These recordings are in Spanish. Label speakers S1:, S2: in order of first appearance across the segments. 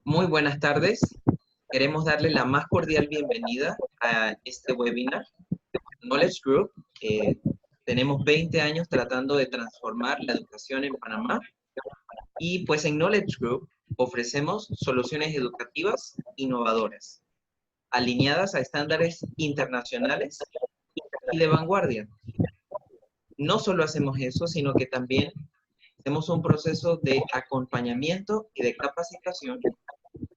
S1: Muy buenas tardes. Queremos darle la más cordial bienvenida a este webinar. Knowledge Group. Tenemos 20 años tratando de transformar la educación en Panamá y pues en Knowledge Group ofrecemos soluciones educativas innovadoras, alineadas a estándares internacionales y de vanguardia. No solo hacemos eso, sino que también hacemos un proceso de acompañamiento y de capacitación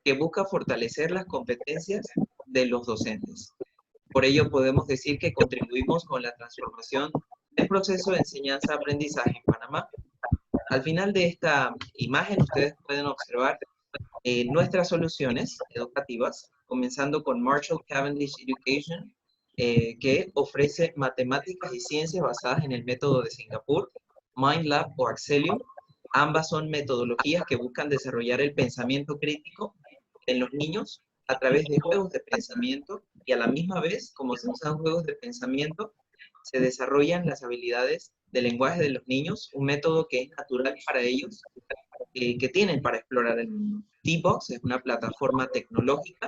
S1: que busca fortalecer las competencias de los docentes. Por ello, podemos decir que contribuimos con la transformación del proceso de enseñanza-aprendizaje en Panamá. Al final de esta imagen, ustedes pueden observar nuestras soluciones educativas, comenzando con Marshall Cavendish Education, que ofrece matemáticas y ciencias basadas en el método de Singapur, MindLab o Axelium. Ambas son metodologías que buscan desarrollar el pensamiento crítico en los niños a través de juegos de pensamiento, y a la misma vez, como se usan juegos de pensamiento, se desarrollan las habilidades de lenguaje de los niños, un método que es natural para ellos, que tienen para explorar el mundo. T-Box es una plataforma tecnológica.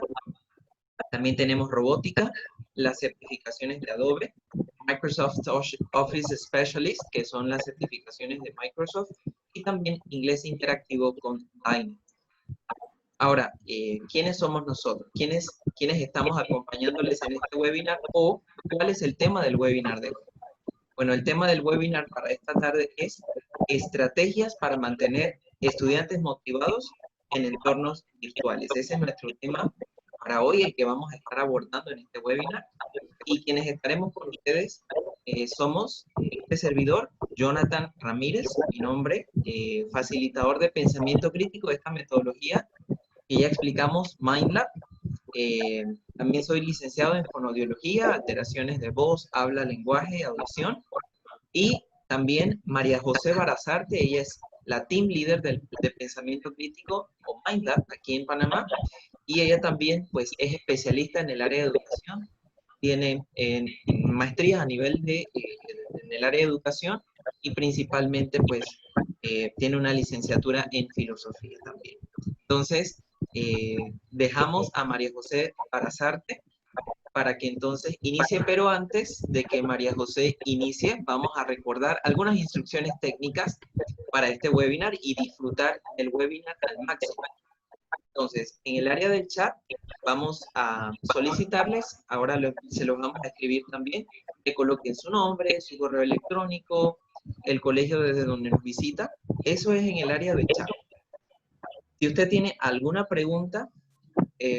S1: También tenemos robótica, las certificaciones de Adobe, Microsoft Office Specialist, que son las certificaciones de Microsoft, y también inglés interactivo con Dynamo. Ahora, ¿quiénes somos nosotros? ¿Quiénes estamos acompañándoles en este webinar? ¿O cuál es el tema del webinar de hoy? Bueno, el tema del webinar para esta tarde es estrategias para mantener estudiantes motivados en entornos virtuales. Ese es nuestro tema para hoy, el que vamos a estar abordando en este webinar. Y quienes estaremos con ustedes somos este servidor, Jonathan Ramírez, mi nombre, facilitador de pensamiento crítico de esta metodología que ya explicamos, MindLab. También soy licenciado en fonoaudiología, alteraciones de voz, habla, lenguaje, audición. Y también María José Barazarte, ella es la team leader de pensamiento crítico o MindLab aquí en Panamá. Y ella también pues es especialista en el área de educación. Tiene maestrías a nivel en el área de educación y principalmente pues tiene una licenciatura en filosofía también. Entonces, dejamos a María José Barazarte para que entonces inicie, pero antes de que María José inicie, vamos a recordar algunas instrucciones técnicas para este webinar y disfrutar el webinar al máximo. Entonces, en el área del chat vamos a solicitarles, ahora se los vamos a escribir también, que coloquen su nombre, su correo electrónico, el colegio desde donde nos visita. Eso es en el área del chat. Si usted tiene alguna pregunta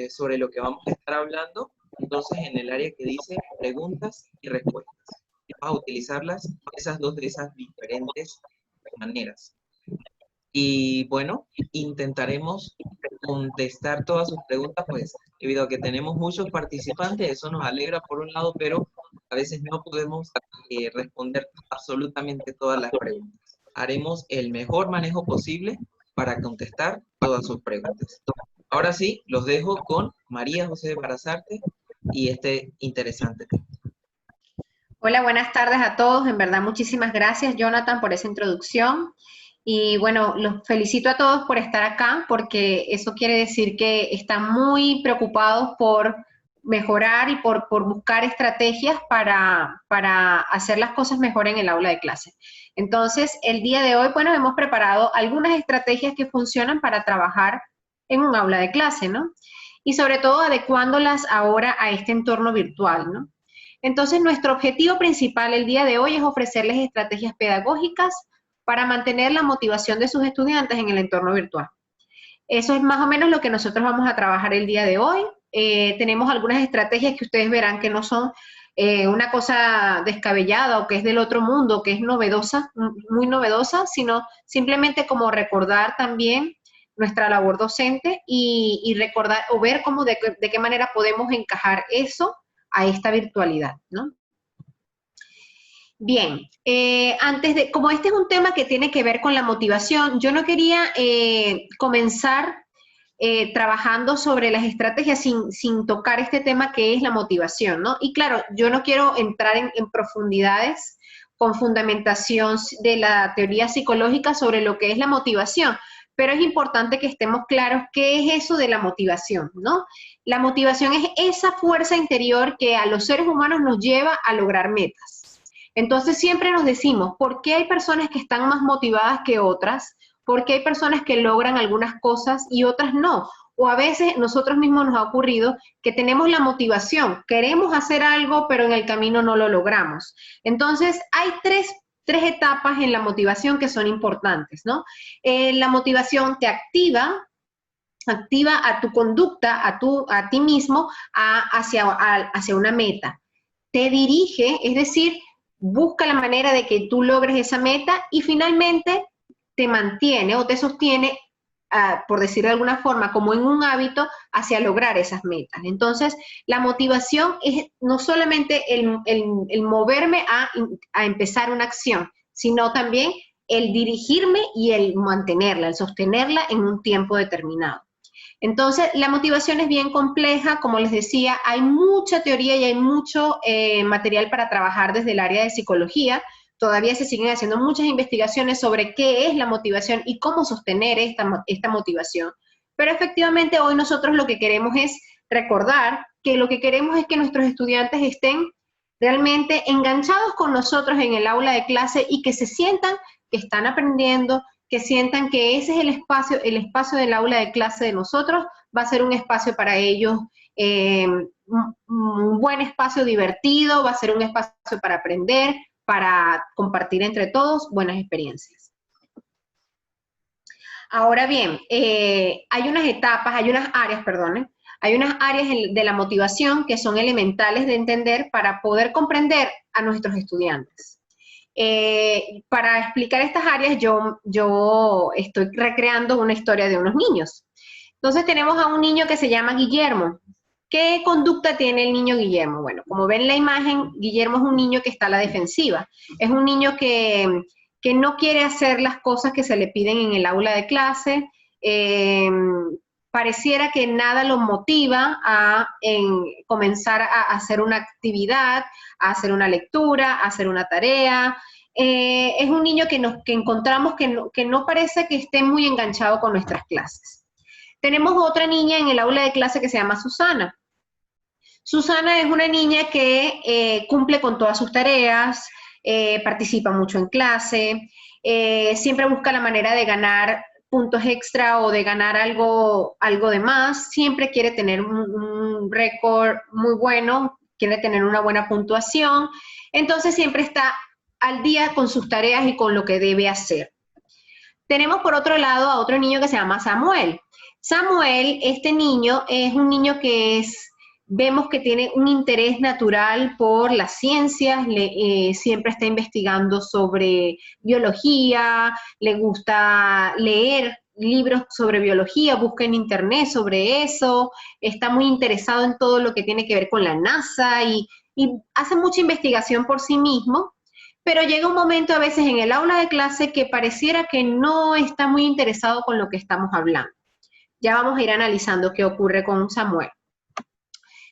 S1: sobre lo que vamos a estar hablando, entonces en el área que dice preguntas y respuestas, vamos a utilizarlas, esas dos de esas diferentes maneras. Y bueno, intentaremos contestar todas sus preguntas, pues debido a que tenemos muchos participantes, eso nos alegra por un lado, pero a veces no podemos responder absolutamente todas las preguntas. Haremos el mejor manejo posible para contestar todas sus preguntas. Ahora sí, los dejo con María José Barazarte y este interesante tema.
S2: Hola, buenas tardes a todos. En verdad, muchísimas gracias, Jonathan, por esa introducción. Y bueno, los felicito a todos por estar acá, porque eso quiere decir que están muy preocupados por mejorar y por buscar estrategias para hacer las cosas mejor en el aula de clase. Entonces, el día de hoy, bueno, hemos preparado algunas estrategias que funcionan para trabajar en un aula de clase, ¿no? Y sobre todo adecuándolas ahora a este entorno virtual, ¿no? Entonces, nuestro objetivo principal el día de hoy es ofrecerles estrategias pedagógicas para mantener la motivación de sus estudiantes en el entorno virtual. Eso es más o menos lo que nosotros vamos a trabajar el día de hoy. Tenemos algunas estrategias que ustedes verán que no son una cosa descabellada o que es del otro mundo, que es novedosa, muy novedosa, sino simplemente como recordar también nuestra labor docente y recordar o ver cómo de qué manera podemos encajar eso a esta virtualidad, ¿no? Bien, como este es un tema que tiene que ver con la motivación, yo no quería comenzar trabajando sobre las estrategias sin tocar este tema que es la motivación, ¿no? Y claro, yo no quiero entrar en profundidades con fundamentación de la teoría psicológica sobre lo que es la motivación, pero es importante que estemos claros qué es eso de la motivación, ¿no? La motivación es esa fuerza interior que a los seres humanos nos lleva a lograr metas. Entonces siempre nos decimos, ¿por qué hay personas que están más motivadas que otras? ¿Por qué hay personas que logran algunas cosas y otras no? O a veces nosotros mismos nos ha ocurrido que tenemos la motivación, queremos hacer algo, pero en el camino no lo logramos. Entonces, hay tres etapas en la motivación que son importantes, ¿no? La motivación te activa a tu conducta, a ti mismo, hacia una meta. Te dirige, es decir, busca la manera de que tú logres esa meta y finalmente te mantiene o te sostiene, por decirlo de alguna forma, como en un hábito hacia lograr esas metas. Entonces, la motivación es no solamente el moverme a empezar una acción, sino también el dirigirme y el mantenerla, el sostenerla en un tiempo determinado. Entonces, la motivación es bien compleja, como les decía, hay mucha teoría y hay mucho material para trabajar desde el área de psicología. Todavía se siguen haciendo muchas investigaciones sobre qué es la motivación y cómo sostener esta motivación. Pero efectivamente hoy nosotros lo que queremos es recordar que lo que queremos es que nuestros estudiantes estén realmente enganchados con nosotros en el aula de clase y que se sientan que están aprendiendo, que sientan que ese es el espacio del aula de clase de nosotros, va a ser un espacio para ellos, un buen espacio divertido, va a ser un espacio para aprender, para compartir entre todos buenas experiencias. Ahora bien, hay unas áreas de la motivación que son elementales de entender para poder comprender a nuestros estudiantes. Para explicar estas áreas, yo estoy recreando una historia de unos niños. Entonces tenemos a un niño que se llama Guillermo. ¿Qué conducta tiene el niño Guillermo? Bueno, como ven en la imagen, Guillermo es un niño que está a la defensiva. Es un niño que no quiere hacer las cosas que se le piden en el aula de clase. Pareciera que nada lo motiva a comenzar a hacer una actividad, a hacer una lectura, a hacer una tarea. Es un niño que encontramos que no parece que esté muy enganchado con nuestras clases. Tenemos otra niña en el aula de clase que se llama Susana. Susana es una niña que cumple con todas sus tareas, participa mucho en clase, siempre busca la manera de ganar puntos extra o de ganar algo de más, siempre quiere tener un récord muy bueno, quiere tener una buena puntuación, entonces siempre está al día con sus tareas y con lo que debe hacer. Tenemos por otro lado a otro niño que se llama Samuel. Samuel, este niño, es un niño que vemos que tiene un interés natural por las ciencias, siempre está investigando sobre biología, le gusta leer libros sobre biología, busca en internet sobre eso, está muy interesado en todo lo que tiene que ver con la NASA y hace mucha investigación por sí mismo, pero llega un momento a veces en el aula de clase que pareciera que no está muy interesado con lo que estamos hablando. Ya vamos a ir analizando qué ocurre con Samuel.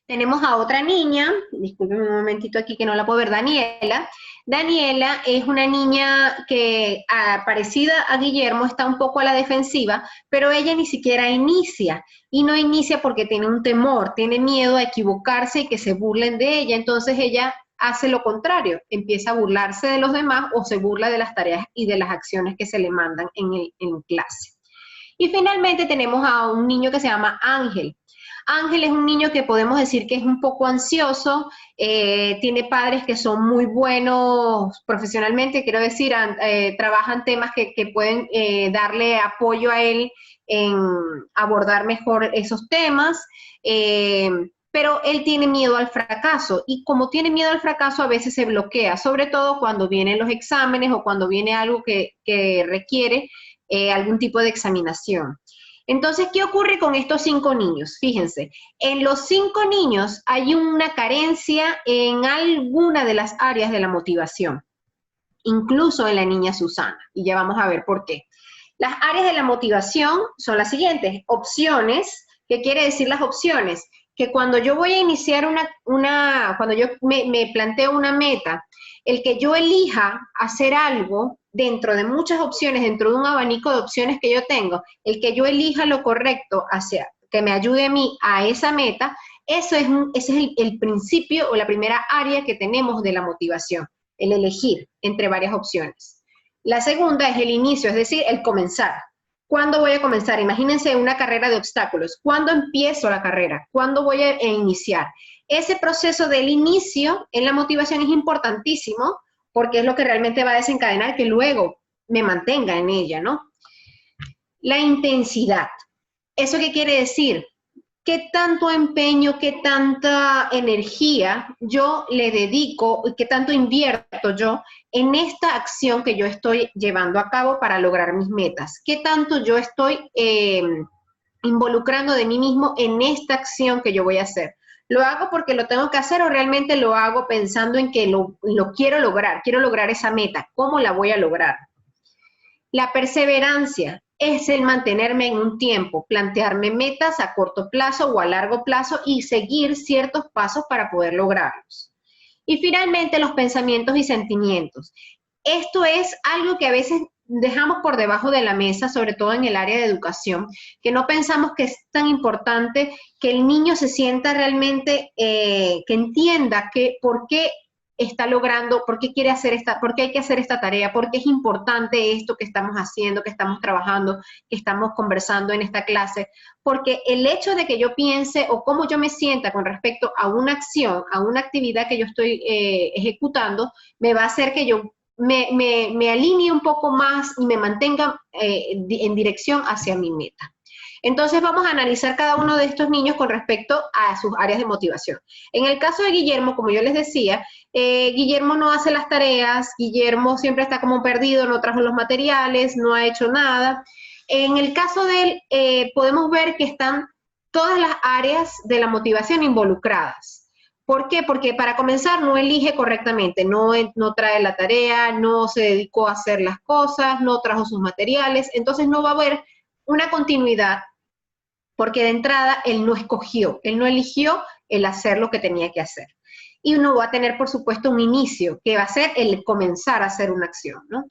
S2: Tenemos a otra niña, discúlpenme un momentito aquí que no la puedo ver, Daniela. Daniela es una niña que, parecida a Guillermo, está un poco a la defensiva, pero ella ni siquiera inicia. Y no inicia porque tiene un temor, tiene miedo a equivocarse y que se burlen de ella. Entonces ella hace lo contrario, empieza a burlarse de los demás o se burla de las tareas y de las acciones que se le mandan en clase. Y finalmente tenemos a un niño que se llama Ángel. Ángel es un niño que podemos decir que es un poco ansioso, tiene padres que son muy buenos profesionalmente, quiero decir, trabajan temas que pueden darle apoyo a él en abordar mejor esos temas, pero él tiene miedo al fracaso y como tiene miedo al fracaso a veces se bloquea, sobre todo cuando vienen los exámenes o cuando viene algo que requiere algún tipo de examinación. Entonces, ¿qué ocurre con estos 5 niños? Fíjense, en los 5 niños hay una carencia en alguna de las áreas de la motivación, incluso en la niña Susana, y ya vamos a ver por qué. Las áreas de la motivación son las siguientes: opciones. ¿Qué quiere decir las opciones? que cuando yo voy a iniciar cuando yo me planteo una meta, el que yo elija hacer algo dentro de muchas opciones, dentro de un abanico de opciones que yo tengo, el que yo elija lo correcto hacia que me ayude a mí a esa meta, ese es el principio o la primera área que tenemos de la motivación, el elegir entre varias opciones. La segunda es el inicio, es decir, el comenzar. ¿Cuándo voy a comenzar? Imagínense una carrera de obstáculos. ¿Cuándo empiezo la carrera? ¿Cuándo voy a iniciar? Ese proceso del inicio en la motivación es importantísimo porque es lo que realmente va a desencadenar que luego me mantenga en ella, ¿no? La intensidad. ¿Eso qué quiere decir? ¿Qué tanto empeño, qué tanta energía yo le dedico, qué tanto invierto yo en esta acción que yo estoy llevando a cabo para lograr mis metas? ¿Qué tanto yo estoy involucrando de mí mismo en esta acción que yo voy a hacer? ¿Lo hago porque lo tengo que hacer o realmente lo hago pensando en que lo quiero lograr esa meta? ¿Cómo la voy a lograr? La perseverancia es el mantenerme en un tiempo, plantearme metas a corto plazo o a largo plazo y seguir ciertos pasos para poder lograrlos. Y finalmente, los pensamientos y sentimientos. Esto es algo que a veces dejamos por debajo de la mesa, sobre todo en el área de educación, que no pensamos que es tan importante que el niño se sienta realmente, que entienda que por qué está logrando, por qué por qué hay que hacer esta tarea, por qué es importante esto que estamos haciendo, que estamos trabajando, que estamos conversando en esta clase, porque el hecho de que yo piense o cómo yo me sienta con respecto a una acción, a una actividad que yo estoy ejecutando, me va a hacer que yo me alinee un poco más y me mantenga en dirección hacia mi meta. Entonces vamos a analizar cada uno de estos niños con respecto a sus áreas de motivación. En el caso de Guillermo, como yo les decía, Guillermo no hace las tareas, Guillermo siempre está como perdido, no trajo los materiales, no ha hecho nada. En el caso de él, podemos ver que están todas las áreas de la motivación involucradas. ¿Por qué? Porque para comenzar no elige correctamente, no trae la tarea, no se dedicó a hacer las cosas, no trajo sus materiales, entonces no va a haber una continuidad porque de entrada él no escogió, él no eligió el hacer lo que tenía que hacer. Y uno va a tener, por supuesto, un inicio, que va a ser el comenzar a hacer una acción, ¿no?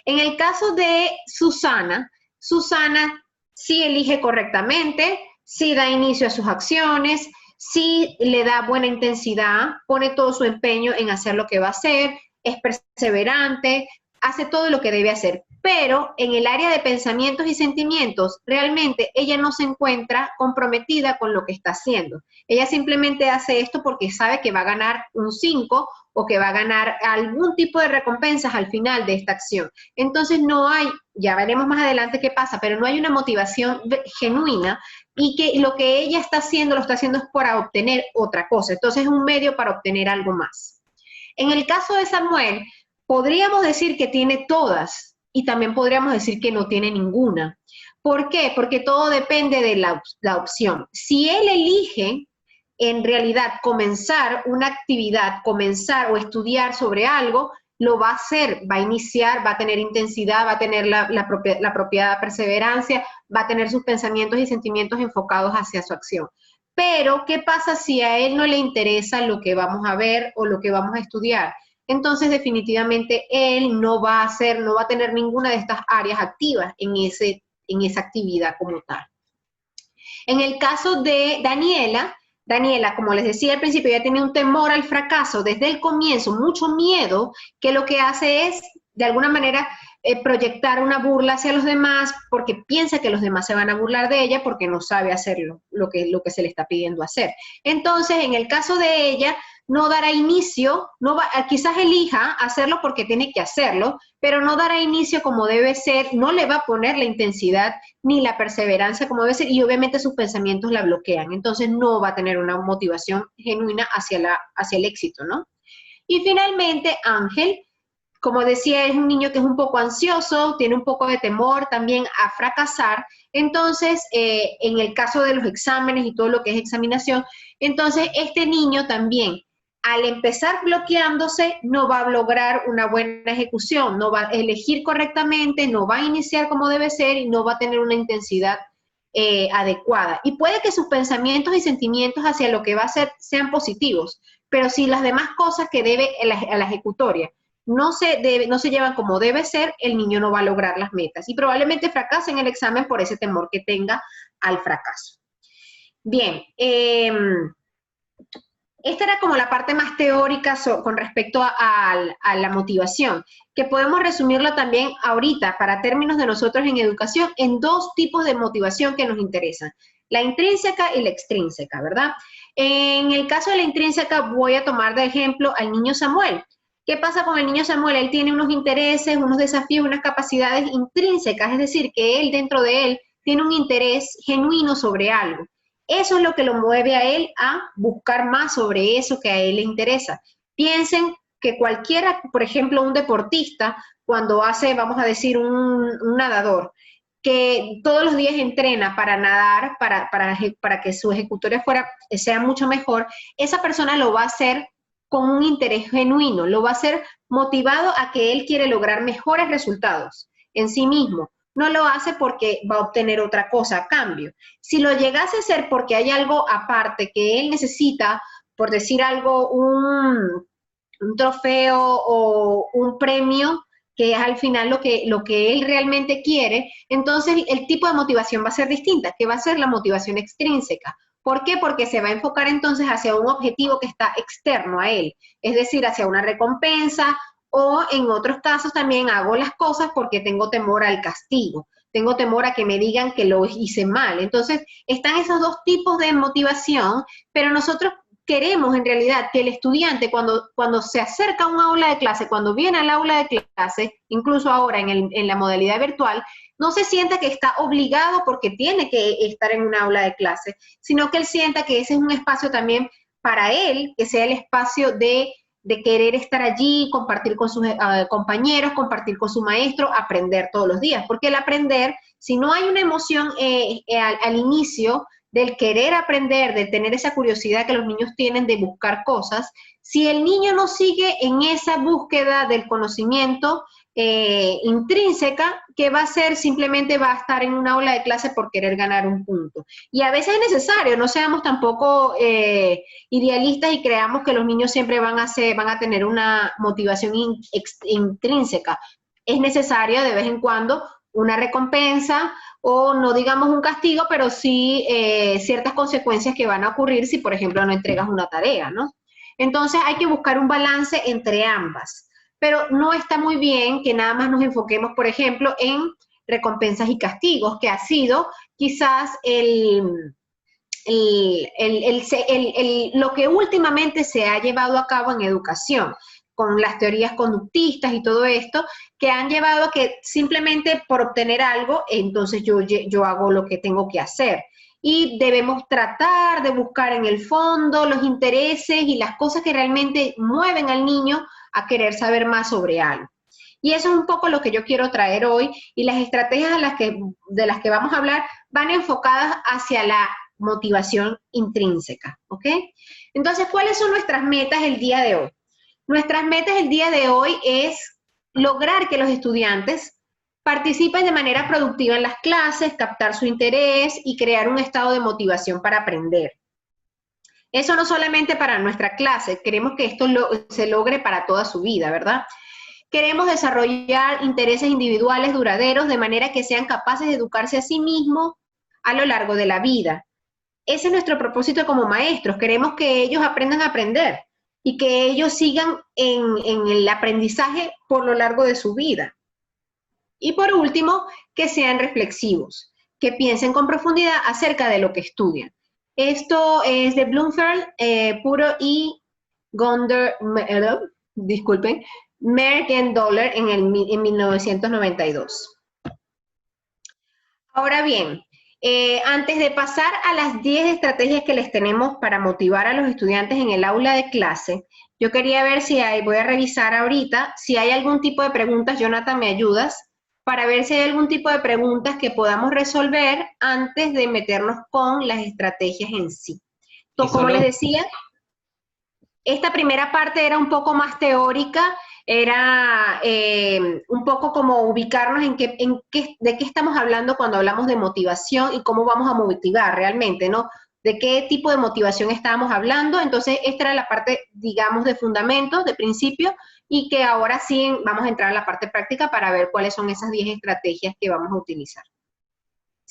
S2: En el caso de Susana, Susana sí elige correctamente, sí da inicio a sus acciones, sí le da buena intensidad, pone todo su empeño en hacer lo que va a hacer, es perseverante, hace todo lo que debe hacer, pero en el área de pensamientos y sentimientos, realmente ella no se encuentra comprometida con lo que está haciendo. Ella simplemente hace esto porque sabe que va a ganar un 5 o que va a ganar algún tipo de recompensas al final de esta acción. Entonces no hay, ya veremos más adelante qué pasa, pero no hay una motivación genuina y que lo que ella está haciendo, lo está haciendo es para obtener otra cosa. Entonces es un medio para obtener algo más. En el caso de Samuel, podríamos decir que tiene todas y también podríamos decir que no tiene ninguna. ¿Por qué? Porque todo depende de la opción. Si él elige en realidad comenzar una actividad, comenzar o estudiar sobre algo, lo va a hacer, va a iniciar, va a tener intensidad, va a tener la propia perseverancia, va a tener sus pensamientos y sentimientos enfocados hacia su acción. Pero, ¿qué pasa si a él no le interesa lo que vamos a ver o lo que vamos a estudiar? Entonces definitivamente él no va a tener ninguna de estas áreas activas en esa actividad como tal. En el caso de Daniela, como les decía al principio, ella tenía un temor al fracaso desde el comienzo, mucho miedo, que lo que hace es, de alguna manera, proyectar una burla hacia los demás porque piensa que los demás se van a burlar de ella porque no sabe hacerlo, lo que se le está pidiendo hacer. Entonces, en el caso de ella, no dará inicio, quizás elija hacerlo porque tiene que hacerlo, pero no dará inicio como debe ser, no le va a poner la intensidad ni la perseverancia como debe ser y obviamente sus pensamientos la bloquean, entonces no va a tener una motivación genuina hacia el éxito, ¿no? Y finalmente, Ángel, como decía, es un niño que es un poco ansioso, tiene un poco de temor también a fracasar, entonces, en el caso de los exámenes y todo lo que es examinación, entonces este niño también, al empezar bloqueándose, no va a lograr una buena ejecución, no va a elegir correctamente, no va a iniciar como debe ser y no va a tener una intensidad adecuada. Y puede que sus pensamientos y sentimientos hacia lo que va a hacer sean positivos, pero si las demás cosas que debe a la ejecutoria no se llevan como debe ser, el niño no va a lograr las metas y probablemente fracase en el examen por ese temor que tenga al fracaso. Bien, esta era como la parte más teórica con respecto a la motivación, que podemos resumirlo también ahorita para términos de nosotros en educación en dos tipos de motivación que nos interesan, la intrínseca y la extrínseca, ¿verdad? En el caso de la intrínseca voy a tomar de ejemplo al niño Samuel. ¿Qué pasa con el niño Samuel? Él tiene unos intereses, unos desafíos, unas capacidades intrínsecas, es decir, que él dentro de él tiene un interés genuino sobre algo. Eso es lo que lo mueve a él a buscar más sobre eso que a él le interesa. Piensen que cualquiera, por ejemplo, un deportista, cuando hace, vamos a decir, un nadador, que todos los días entrena para nadar, para que su ejecutoria sea mucho mejor, esa persona lo va a hacer con un interés genuino, lo va a hacer motivado a que él quiere lograr mejores resultados en sí mismo. No lo hace porque va a obtener otra cosa a cambio. Si lo llegase a hacer porque hay algo aparte que él necesita, por decir algo, un trofeo o un premio, que es al final lo que él realmente quiere, entonces el tipo de motivación va a ser distinta, que va a ser la motivación extrínseca. ¿Por qué? Porque se va a enfocar entonces hacia un objetivo que está externo a él, es decir, hacia una recompensa, o en otros casos también hago las cosas porque tengo temor al castigo, tengo temor a que me digan que lo hice mal. Entonces, están esos dos tipos de motivación, pero nosotros queremos en realidad que el estudiante cuando se acerca a un aula de clase, cuando viene al aula de clase, incluso ahora en la modalidad virtual, no se sienta que está obligado porque tiene que estar en un aula de clase, sino que él sienta que ese es un espacio también para él, que sea el espacio de querer estar allí, compartir con sus compañeros, compartir con su maestro, aprender todos los días. Porque el aprender, si no hay una emoción al inicio del querer aprender, de tener esa curiosidad que los niños tienen de buscar cosas, si el niño no sigue en esa búsqueda del conocimiento intrínseca, ¿qué va a hacer? Simplemente va a estar en una aula de clase por querer ganar un punto. Y a veces es necesario, no seamos tampoco idealistas y creamos que los niños siempre van a tener una motivación intrínseca. Es necesario de vez en cuando una recompensa o no digamos un castigo, pero sí ciertas consecuencias que van a ocurrir si, por ejemplo, no entregas una tarea, ¿no? Entonces hay que buscar un balance entre ambas. Pero no está muy bien que nada más nos enfoquemos, por ejemplo, en recompensas y castigos, que ha sido quizás lo que últimamente se ha llevado a cabo en educación, con las teorías conductistas y todo esto, que han llevado a que simplemente por obtener algo, entonces yo hago lo que tengo que hacer. Y debemos tratar de buscar en el fondo los intereses y las cosas que realmente mueven al niño a querer saber más sobre algo. Y eso es un poco lo que yo quiero traer hoy, y las estrategias de las que vamos a hablar van enfocadas hacia la motivación intrínseca, ¿ok? Entonces, ¿cuáles son nuestras metas el día de hoy? Nuestras metas el día de hoy es lograr que los estudiantes participen de manera productiva en las clases, captar su interés y crear un estado de motivación para aprender. Eso no solamente para nuestra clase, queremos que esto se logre para toda su vida, ¿verdad? Queremos desarrollar intereses individuales duraderos de manera que sean capaces de educarse a sí mismos a lo largo de la vida. Ese es nuestro propósito como maestros. Queremos que ellos aprendan a aprender y que ellos sigan en el aprendizaje por lo largo de su vida. Y por último, que sean reflexivos, que piensen con profundidad acerca de lo que estudian. Esto es de Bloomfield, Puro y disculpen, Mergen-Dollar en 1992. Ahora bien, antes de pasar a las 10 estrategias que les tenemos para motivar a los estudiantes en el aula de clase, yo quería ver voy a revisar ahorita, si hay algún tipo de preguntas. Jonathan, ¿me ayudas? Para ver si hay algún tipo de preguntas que podamos resolver antes de meternos con las estrategias en sí. Entonces, como les decía, esta primera parte era un poco más teórica era un poco como ubicarnos de qué estamos hablando cuando hablamos de motivación y cómo vamos a motivar realmente, ¿no? De qué tipo de motivación estábamos hablando. Entonces, esta era la parte, digamos, de fundamentos, de principio, y que ahora sí vamos a entrar a la parte práctica para ver cuáles son esas 10 estrategias que vamos a utilizar.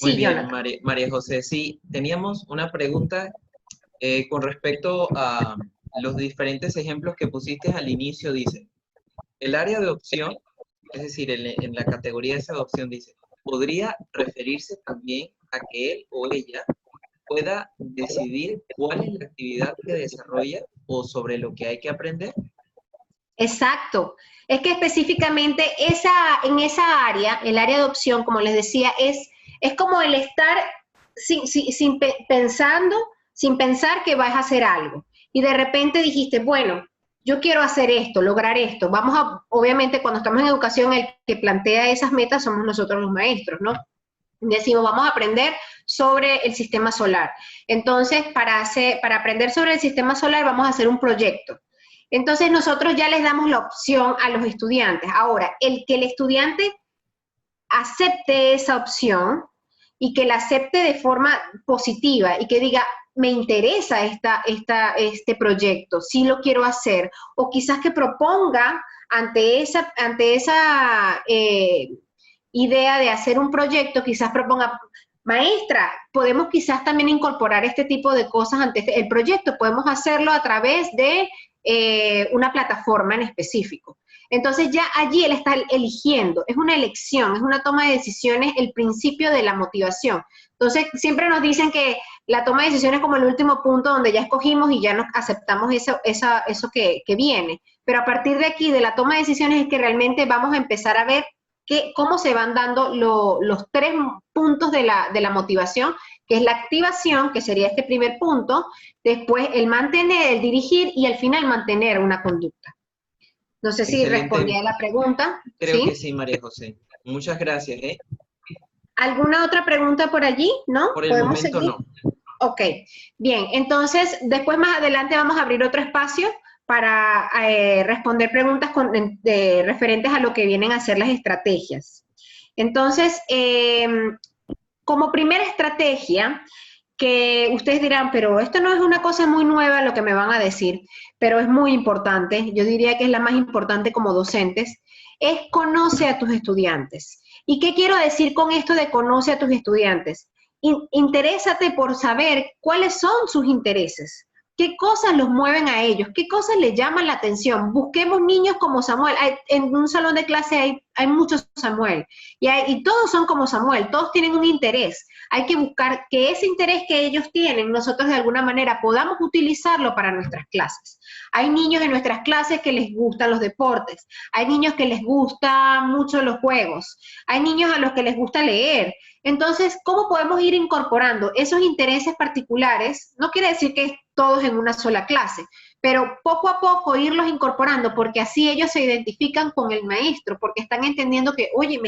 S1: Muy
S2: Sí,
S1: bien,
S2: Jonathan.
S1: María José. Sí, teníamos una pregunta con respecto a los diferentes ejemplos que pusiste al inicio. Dice, el área de opción, es decir, en la categoría de esa opción dice, ¿podría referirse también a que él o ella pueda decidir cuál es la actividad que desarrolla o sobre lo que hay que aprender?
S2: Exacto. Es que específicamente en esa área, el área de opción, como les decía, es como el estar pensando, sin pensar que vas a hacer algo. Y de repente dijiste, bueno, yo quiero hacer esto, lograr esto. Obviamente, cuando estamos en educación, el que plantea esas metas somos nosotros los maestros, ¿no? Decimos, vamos a aprender sobre el sistema solar. Entonces, para aprender sobre el sistema solar, vamos a hacer un proyecto. Entonces, nosotros ya les damos la opción a los estudiantes. Ahora, el estudiante acepte esa opción y que la acepte de forma positiva y que diga, me interesa este proyecto, sí lo quiero hacer, o quizás que proponga ante esa idea de hacer un proyecto, quizás proponga, maestra, podemos quizás también incorporar este tipo de cosas ante el proyecto, podemos hacerlo a través de una plataforma en específico. Entonces ya allí él está eligiendo, es una elección, es una toma de decisiones, el principio de la motivación. Entonces siempre nos dicen que la toma de decisiones es como el último punto donde ya escogimos y ya nos aceptamos eso que viene. Pero a partir de aquí, de la toma de decisiones, es que realmente vamos a empezar a ver cómo se van dando los 3 puntos de la motivación, que es la activación, que sería este primer punto, después el mantener, el dirigir y al final mantener una conducta. No sé si respondí a la pregunta.
S1: Creo que sí, María José. Muchas gracias.
S2: ¿Alguna otra pregunta por allí? ¿No?
S1: Por el
S2: ¿Podemos
S1: momento
S2: seguir?
S1: no.
S2: Ok, bien. Entonces, después más adelante vamos a abrir otro espacio para responder preguntas referentes a lo que vienen a ser las estrategias. Entonces, como primera estrategia, que ustedes dirán, pero esto no es una cosa muy nueva lo que me van a decir, pero es muy importante, yo diría que es la más importante como docentes, es conoce a tus estudiantes. ¿Y qué quiero decir con esto de conoce a tus estudiantes? Interésate por saber cuáles son sus intereses, qué cosas los mueven a ellos, qué cosas les llaman la atención. Busquemos niños como Samuel. En un salón de clase hay muchos Samuel y todos son como Samuel, todos tienen un interés. Hay que buscar que ese interés que ellos tienen, nosotros de alguna manera podamos utilizarlo para nuestras clases. Hay niños en nuestras clases que les gustan los deportes, hay niños que les gustan mucho los juegos, hay niños a los que les gusta leer. Entonces, ¿cómo podemos ir incorporando esos intereses particulares? No quiere decir que todos en una sola clase, pero poco a poco irlos incorporando, porque así ellos se identifican con el maestro, porque están entendiendo que, oye,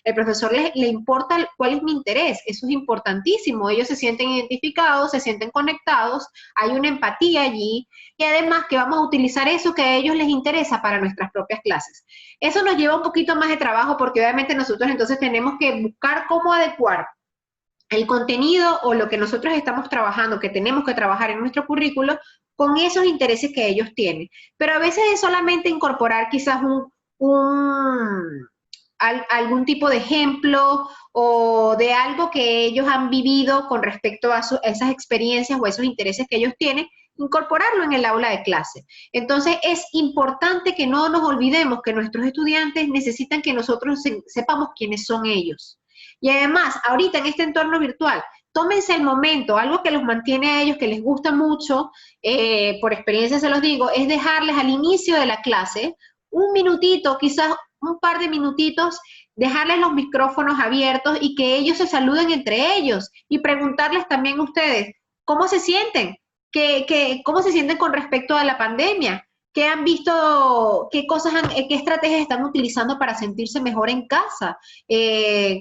S2: el profesor le importa cuál es mi interés, eso es importantísimo, ellos se sienten identificados, se sienten conectados, hay una empatía allí, y además que vamos a utilizar eso que a ellos les interesa para nuestras propias clases. Eso nos lleva un poquito más de trabajo, porque obviamente nosotros entonces tenemos que buscar cómo adecuar el contenido o lo que nosotros estamos trabajando, que tenemos que trabajar en nuestro currículo, con esos intereses que ellos tienen. Pero a veces es solamente incorporar quizás algún tipo de ejemplo o de algo que ellos han vivido con respecto a esas experiencias o esos intereses que ellos tienen, incorporarlo en el aula de clase. Entonces es importante que no nos olvidemos que nuestros estudiantes necesitan que nosotros sepamos quiénes son ellos. Y además, ahorita en este entorno virtual, tómense el momento, algo que los mantiene a ellos, que les gusta mucho, por experiencia se los digo, es dejarles al inicio de la clase un minutito, quizás un par de minutitos, dejarles los micrófonos abiertos y que ellos se saluden entre ellos y preguntarles también a ustedes, ¿cómo se sienten? ¿Cómo se sienten con respecto a la pandemia? ¿Qué han visto, qué estrategias están utilizando para sentirse mejor en casa?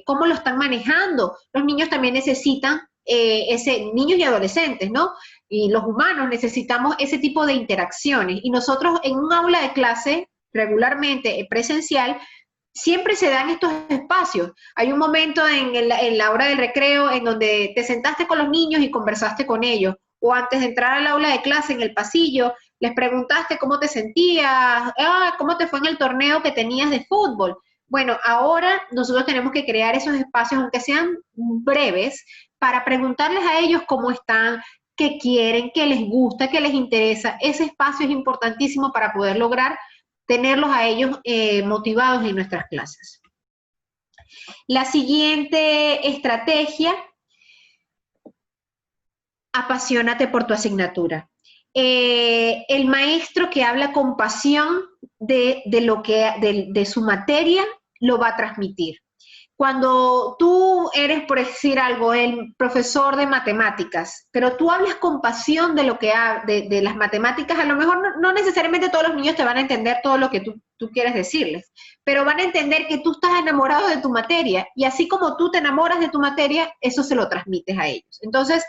S2: ¿Cómo lo están manejando? Los niños también necesitan, niños y adolescentes, ¿no? Y los humanos necesitamos ese tipo de interacciones. Y nosotros en un aula de clase, regularmente presencial, siempre se dan estos espacios. Hay un momento en la hora del recreo en donde te sentaste con los niños y conversaste con ellos, o antes de entrar al aula de clase en el pasillo, les preguntaste cómo te sentías, cómo te fue en el torneo que tenías de fútbol. Bueno, ahora nosotros tenemos que crear esos espacios, aunque sean breves, para preguntarles a ellos cómo están, qué quieren, qué les gusta, qué les interesa. Ese espacio es importantísimo para poder lograr tenerlos a ellos motivados en nuestras clases. La siguiente estrategia, apasionate por tu asignatura. El maestro que habla con pasión de su materia lo va a transmitir. Cuando tú eres, por decir algo, el profesor de matemáticas, pero tú hablas con pasión de las matemáticas, a lo mejor no necesariamente todos los niños te van a entender todo lo que tú quieres decirles, pero van a entender que tú estás enamorado de tu materia, y así como tú te enamoras de tu materia, eso se lo transmites a ellos. Entonces,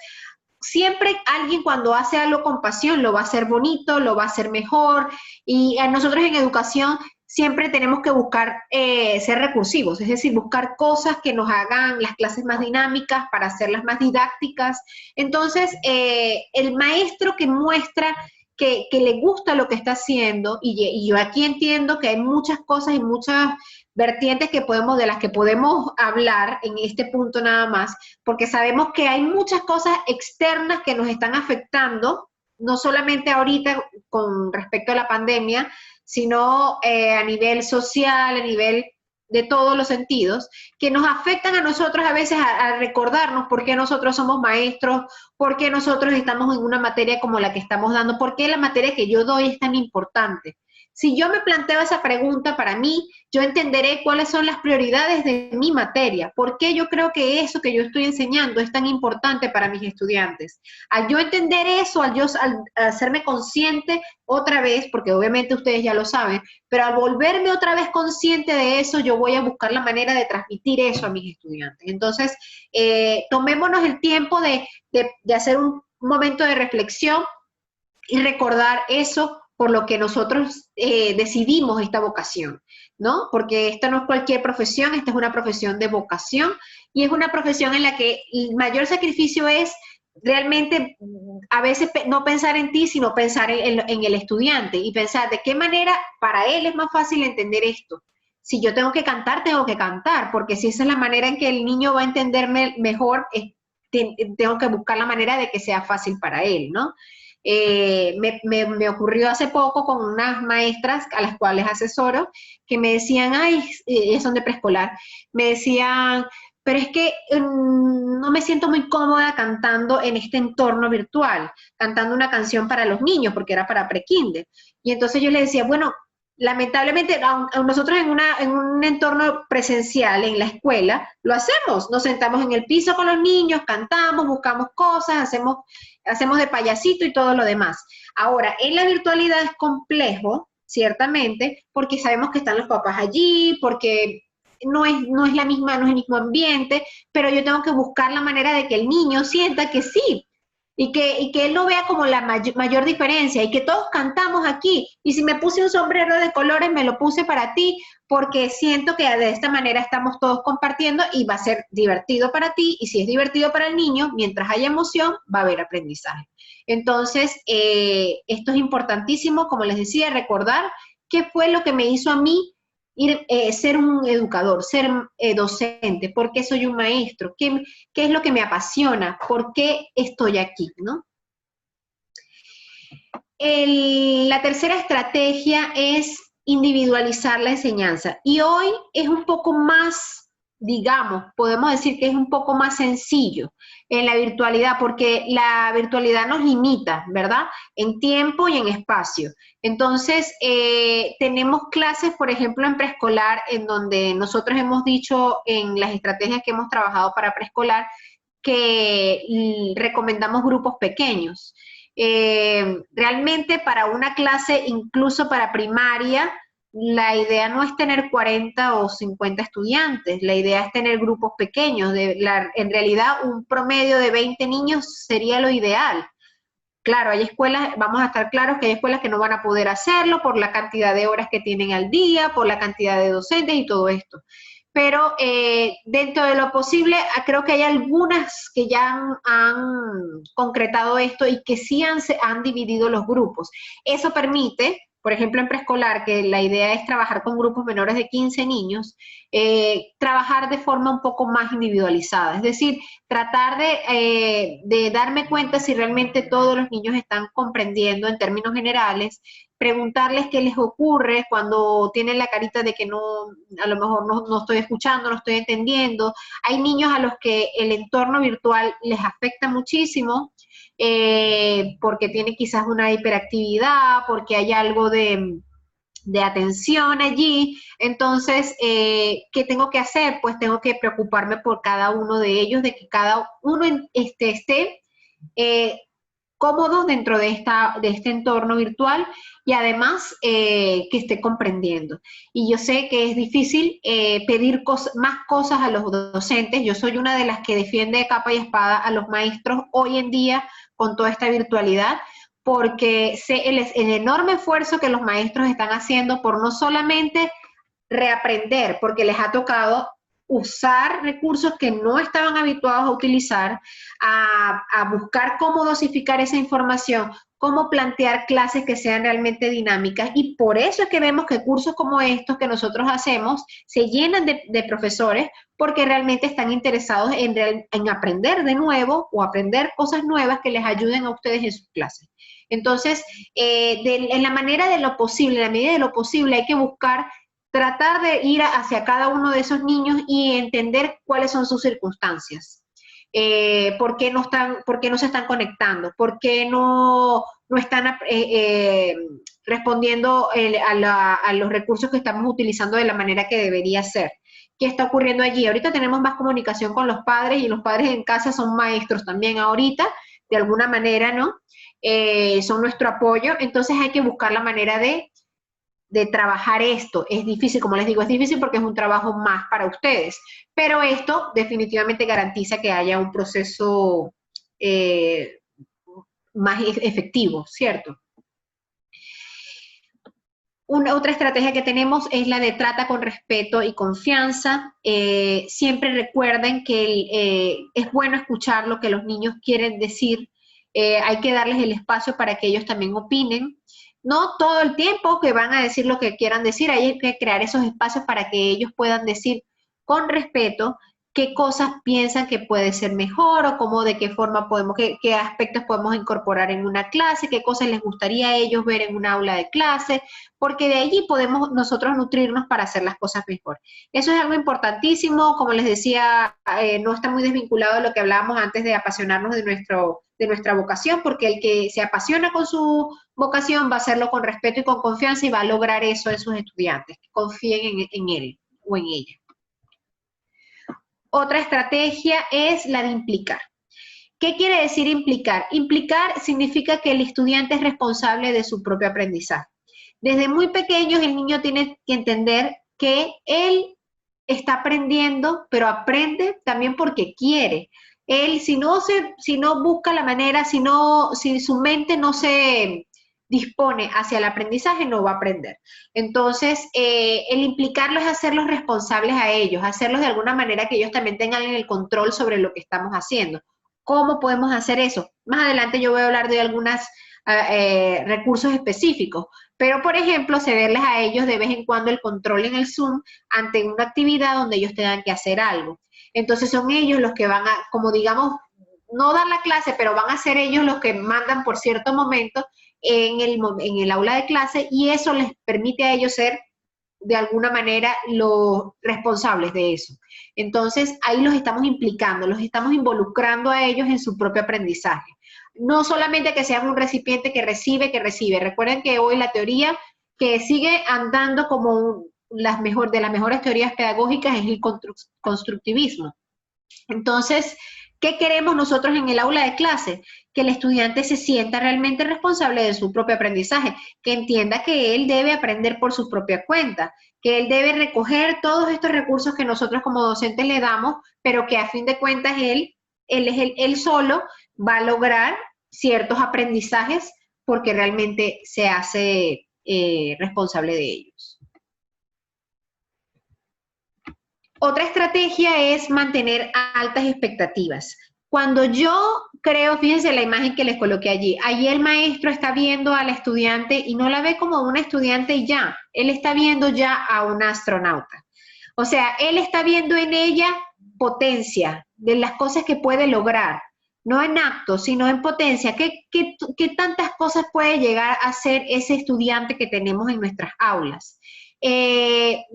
S2: siempre alguien cuando hace algo con pasión lo va a hacer bonito, lo va a hacer mejor, y a nosotros en educación siempre tenemos que buscar ser recursivos, es decir, buscar cosas que nos hagan las clases más dinámicas para hacerlas más didácticas. Entonces, el maestro que muestra que le gusta lo que está haciendo, y yo aquí entiendo que hay muchas cosas y muchas vertientes de las que podemos hablar en este punto nada más, porque sabemos que hay muchas cosas externas que nos están afectando, no solamente ahorita con respecto a la pandemia, sino a nivel social, a nivel de todos los sentidos, que nos afectan a nosotros a veces a recordarnos por qué nosotros somos maestros, por qué nosotros estamos en una materia como la que estamos dando, por qué la materia que yo doy es tan importante. Si yo me planteo esa pregunta para mí, yo entenderé cuáles son las prioridades de mi materia, por qué yo creo que eso que yo estoy enseñando es tan importante para mis estudiantes. Al yo entender eso, al hacerme consciente otra vez, porque obviamente ustedes ya lo saben, pero al volverme otra vez consciente de eso, yo voy a buscar la manera de transmitir eso a mis estudiantes. Entonces, tomémonos el tiempo de hacer un momento de reflexión y recordar eso por lo que nosotros decidimos esta vocación, ¿no? Porque esta no es cualquier profesión, esta es una profesión de vocación, y es una profesión en la que el mayor sacrificio es realmente a veces no pensar en ti, sino pensar en el estudiante, y pensar de qué manera para él es más fácil entender esto. Si yo tengo que cantar, porque si esa es la manera en que el niño va a entenderme mejor, tengo que buscar la manera de que sea fácil para él, ¿no? Me ocurrió hace poco con unas maestras a las cuales asesoro, que me decían, ellas son de preescolar, me decían, pero es que no me siento muy cómoda cantando en este entorno virtual, cantando una canción para los niños, porque era para pre-kinder. Y entonces yo les decía, bueno, lamentablemente nosotros en un entorno presencial en la escuela lo hacemos, nos sentamos en el piso con los niños, cantamos, buscamos cosas, hacemos de payasito y todo lo demás. Ahora, en la virtualidad es complejo, ciertamente, porque sabemos que están los papás allí, porque no es el mismo ambiente, pero yo tengo que buscar la manera de que el niño sienta que sí, y que él lo vea como la mayor diferencia, y que todos cantamos aquí, y si me puse un sombrero de colores, me lo puse para ti, porque siento que de esta manera estamos todos compartiendo y va a ser divertido para ti, y si es divertido para el niño, mientras haya emoción, va a haber aprendizaje. Entonces, esto es importantísimo, como les decía, recordar qué fue lo que me hizo a mí ser un educador, ser docente, por qué soy un maestro, qué es lo que me apasiona, por qué estoy aquí, ¿no? La tercera estrategia es individualizar la enseñanza, y hoy es un poco más, digamos, podemos decir que es un poco más sencillo en la virtualidad, porque la virtualidad nos limita, ¿verdad? En tiempo y en espacio. Entonces, tenemos clases, por ejemplo, en preescolar, en donde nosotros hemos dicho en las estrategias que hemos trabajado para preescolar, que recomendamos grupos pequeños. Realmente para una clase, incluso para primaria, la idea no es tener 40 o 50 estudiantes, la idea es tener grupos pequeños. En realidad, un promedio de 20 niños sería lo ideal. Claro, hay escuelas, vamos a estar claros que hay escuelas que no van a poder hacerlo por la cantidad de horas que tienen al día, por la cantidad de docentes y todo esto. Pero dentro de lo posible, creo que hay algunas que ya han concretado esto y que sí han dividido los grupos. Eso permite, por ejemplo, en preescolar, que la idea es trabajar con grupos menores de 15 niños, trabajar de forma un poco más individualizada. Es decir, tratar de darme cuenta si realmente todos los niños están comprendiendo en términos generales, preguntarles qué les ocurre cuando tienen la carita de que no, a lo mejor no estoy escuchando, no estoy entendiendo. Hay niños a los que el entorno virtual les afecta muchísimo, porque tienen quizás una hiperactividad, porque hay algo de atención allí. Entonces, ¿qué tengo que hacer? Pues tengo que preocuparme por cada uno de ellos, de que cada uno esté cómodo dentro de este entorno virtual y además que esté comprendiendo. Y yo sé que es difícil pedir más cosas a los docentes. Yo soy una de las que defiende capa y espada a los maestros hoy en día con toda esta virtualidad, porque sé el enorme esfuerzo que los maestros están haciendo por no solamente reaprender, porque les ha tocado usar recursos que no estaban habituados a utilizar, a buscar cómo dosificar esa información, cómo plantear clases que sean realmente dinámicas, y por eso es que vemos que cursos como estos que nosotros hacemos se llenan de profesores, porque realmente están interesados en aprender de nuevo o aprender cosas nuevas que les ayuden a ustedes en sus clases. Entonces, en la manera de lo posible, en la medida de lo posible, hay que buscar tratar de ir hacia cada uno de esos niños y entender cuáles son sus circunstancias. ¿Por qué no se están conectando? ¿Por qué no están respondiendo a los recursos que estamos utilizando de la manera que debería ser? ¿Qué está ocurriendo allí? Ahorita tenemos más comunicación con los padres, y los padres en casa son maestros también ahorita, de alguna manera, ¿no? Son nuestro apoyo. Entonces hay que buscar la manera de trabajar esto. Es difícil, como les digo, es difícil porque es un trabajo más para ustedes, pero esto definitivamente garantiza que haya un proceso más efectivo, ¿cierto? Otra estrategia que tenemos es la de trata con respeto y confianza. Siempre recuerden que es bueno escuchar lo que los niños quieren decir. Hay que darles el espacio para que ellos también opinen. No todo el tiempo que van a decir lo que quieran decir, hay que crear esos espacios para que ellos puedan decir con respeto qué cosas piensan que puede ser mejor, o cómo, de qué forma podemos, qué aspectos podemos incorporar en una clase, qué cosas les gustaría a ellos ver en un aula de clase, porque de allí podemos nosotros nutrirnos para hacer las cosas mejor. Eso es algo importantísimo. Como les decía, no está muy desvinculado de lo que hablábamos antes de apasionarnos de nuestra vocación, porque el que se apasiona con su vocación va a hacerlo con respeto y con confianza, y va a lograr eso en sus estudiantes, que confíen en él o en ella. Otra estrategia es la de implicar. ¿Qué quiere decir implicar? Implicar significa que el estudiante es responsable de su propio aprendizaje. Desde muy pequeños el niño tiene que entender que él está aprendiendo, pero aprende también porque quiere. Él, si no busca la manera, si su mente no se dispone hacia el aprendizaje, no va a aprender. Entonces, el implicarlos es hacerlos responsables a ellos, hacerlos de alguna manera que ellos también tengan el control sobre lo que estamos haciendo. ¿Cómo podemos hacer eso? Más adelante yo voy a hablar de algunos recursos específicos, pero por ejemplo, cederles a ellos de vez en cuando el control en el Zoom ante una actividad donde ellos tengan que hacer algo. Entonces son ellos los que van a, como digamos, no dar la clase, pero van a ser ellos los que mandan por cierto momento en el aula de clase, y eso les permite a ellos ser de alguna manera los responsables de eso. Entonces ahí los estamos implicando, los estamos involucrando a ellos en su propio aprendizaje. No solamente que sean un recipiente que recibe. Recuerden que hoy la teoría que sigue andando como de las mejores teorías pedagógicas es el constructivismo. Entonces, ¿qué queremos nosotros en el aula de clase? Que el estudiante se sienta realmente responsable de su propio aprendizaje, que entienda que él debe aprender por su propia cuenta, que él debe recoger todos estos recursos que nosotros como docentes le damos, pero que a fin de cuentas él solo va a lograr ciertos aprendizajes porque realmente se hace responsable de ellos. Otra estrategia es mantener altas expectativas. Cuando yo creo, fíjense la imagen que les coloqué allí el maestro está viendo a la estudiante y no la ve como una estudiante y ya, él está viendo ya a una astronauta. O sea, él está viendo en ella potencia de las cosas que puede lograr, no en actos, sino en potencia. ¿Qué tantas cosas puede llegar a ser ese estudiante que tenemos en nuestras aulas?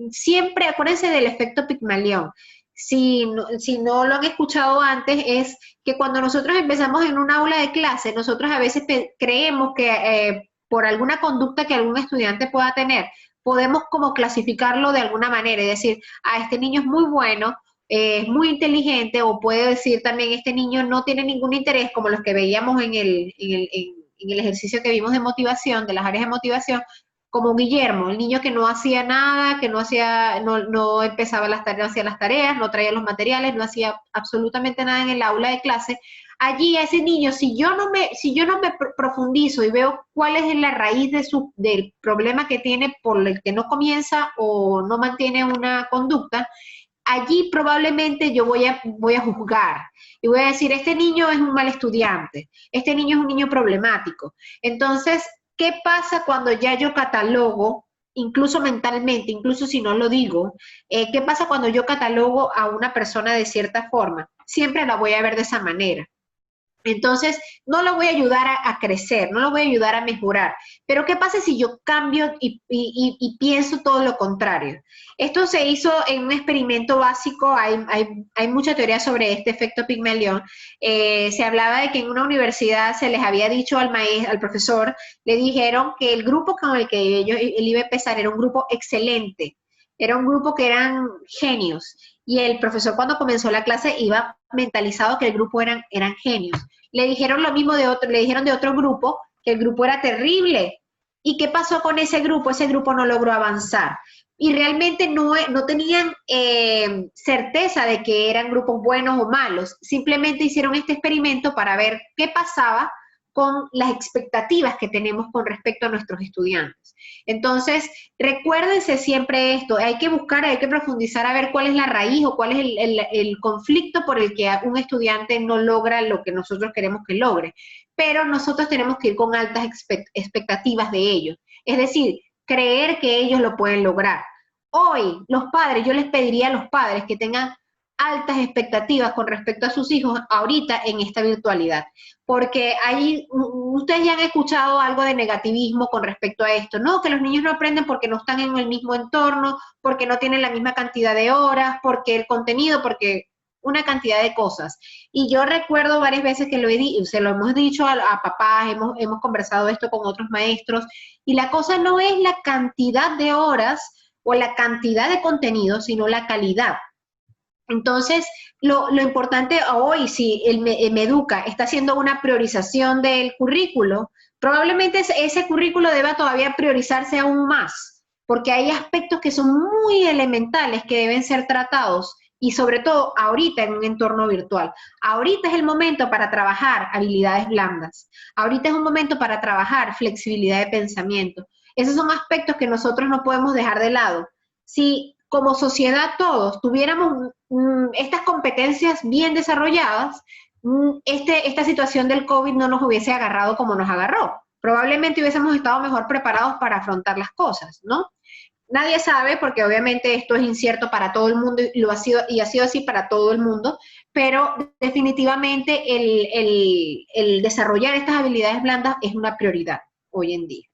S2: Siempre acuérdense del efecto Pigmalión. Si no lo han escuchado antes, es que cuando nosotros empezamos en un aula de clase, nosotros a veces creemos que por alguna conducta que algún estudiante pueda tener, podemos como clasificarlo de alguna manera y decir, este niño es muy bueno, es muy inteligente, o puede decir también, este niño no tiene ningún interés, como los que veíamos en el ejercicio que vimos de motivación, de las áreas de motivación, como Guillermo, el niño que no hacía nada, que no empezaba las tareas, no hacía las tareas, no traía los materiales, no hacía absolutamente nada en el aula de clase. Allí a ese niño, si yo no me profundizo y veo cuál es la raíz del problema que tiene por el que no comienza o no mantiene una conducta, allí probablemente yo voy a juzgar y voy a decir, este niño es un mal estudiante, este niño es un niño problemático. Entonces, ¿qué pasa cuando ya yo catalogo, incluso mentalmente, incluso si no lo digo, qué pasa cuando yo catalogo a una persona de cierta forma? Siempre la voy a ver de esa manera. Entonces, no lo voy a ayudar a crecer, no lo voy a ayudar a mejorar. Pero, ¿qué pasa si yo cambio y pienso todo lo contrario? Esto se hizo en un experimento básico, hay mucha teoría sobre este efecto Pigmalión. Se hablaba de que en una universidad se les había dicho al profesor, le dijeron que el grupo con el que él iba a empezar era un grupo excelente, era un grupo que eran genios. Y el profesor cuando comenzó la clase iba mentalizado que el grupo eran genios. Le dijeron lo mismo le dijeron de otro grupo, que el grupo era terrible. ¿Y qué pasó con ese grupo? Ese grupo no logró avanzar. Y realmente no tenían certeza de que eran grupos buenos o malos. Simplemente hicieron este experimento para ver qué pasaba con las expectativas que tenemos con respecto a nuestros estudiantes. Entonces, recuérdense siempre esto, hay que buscar, hay que profundizar a ver cuál es la raíz o cuál es el conflicto por el que un estudiante no logra lo que nosotros queremos que logre. Pero nosotros tenemos que ir con altas expectativas de ellos. Es decir, creer que ellos lo pueden lograr. Hoy, los padres, yo les pediría a los padres que tengan altas expectativas con respecto a sus hijos ahorita en esta virtualidad, porque ustedes ya han escuchado algo de negativismo con respecto a esto, no, que los niños no aprenden porque no están en el mismo entorno, porque no tienen la misma cantidad de horas, porque el contenido, porque una cantidad de cosas. Y yo recuerdo varias veces que se lo hemos dicho a papás, hemos conversado esto con otros maestros, y la cosa no es la cantidad de horas o la cantidad de contenido, sino la calidad. Entonces, lo importante hoy, si el Meduca está haciendo una priorización del currículo, probablemente ese currículo deba todavía priorizarse aún más, porque hay aspectos que son muy elementales que deben ser tratados, y sobre todo ahorita en un entorno virtual. Ahorita es el momento para trabajar habilidades blandas, ahorita es un momento para trabajar flexibilidad de pensamiento. Esos son aspectos que nosotros no podemos dejar de lado. Si como sociedad todos tuviéramos estas competencias bien desarrolladas, esta situación del COVID no nos hubiese agarrado como nos agarró. Probablemente hubiésemos estado mejor preparados para afrontar las cosas, ¿no? Nadie sabe, porque obviamente esto es incierto para todo el mundo y ha sido así para todo el mundo, pero definitivamente el desarrollar estas habilidades blandas es una prioridad hoy en día.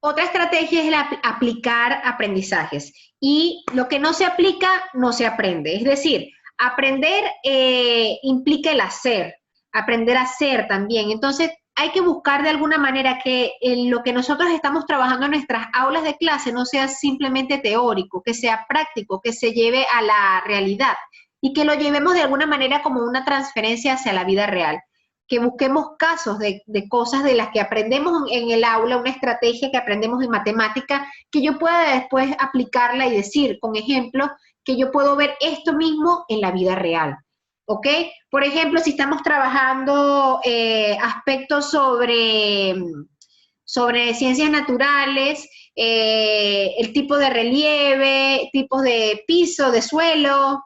S2: Otra estrategia es aplicar aprendizajes, y lo que no se aplica no se aprende. Es decir, aprender implica el hacer, aprender a hacer también. Entonces, hay que buscar de alguna manera que lo que nosotros estamos trabajando en nuestras aulas de clase no sea simplemente teórico, que sea práctico, que se lleve a la realidad y que lo llevemos de alguna manera como una transferencia hacia la vida real. Que busquemos casos de cosas de las que aprendemos en el aula, una estrategia que aprendemos en matemática, que yo pueda después aplicarla y decir, con ejemplos, que yo puedo ver esto mismo en la vida real. ¿ok? Por ejemplo, si estamos trabajando aspectos sobre ciencias naturales, el tipo de relieve, tipos de piso, de suelo,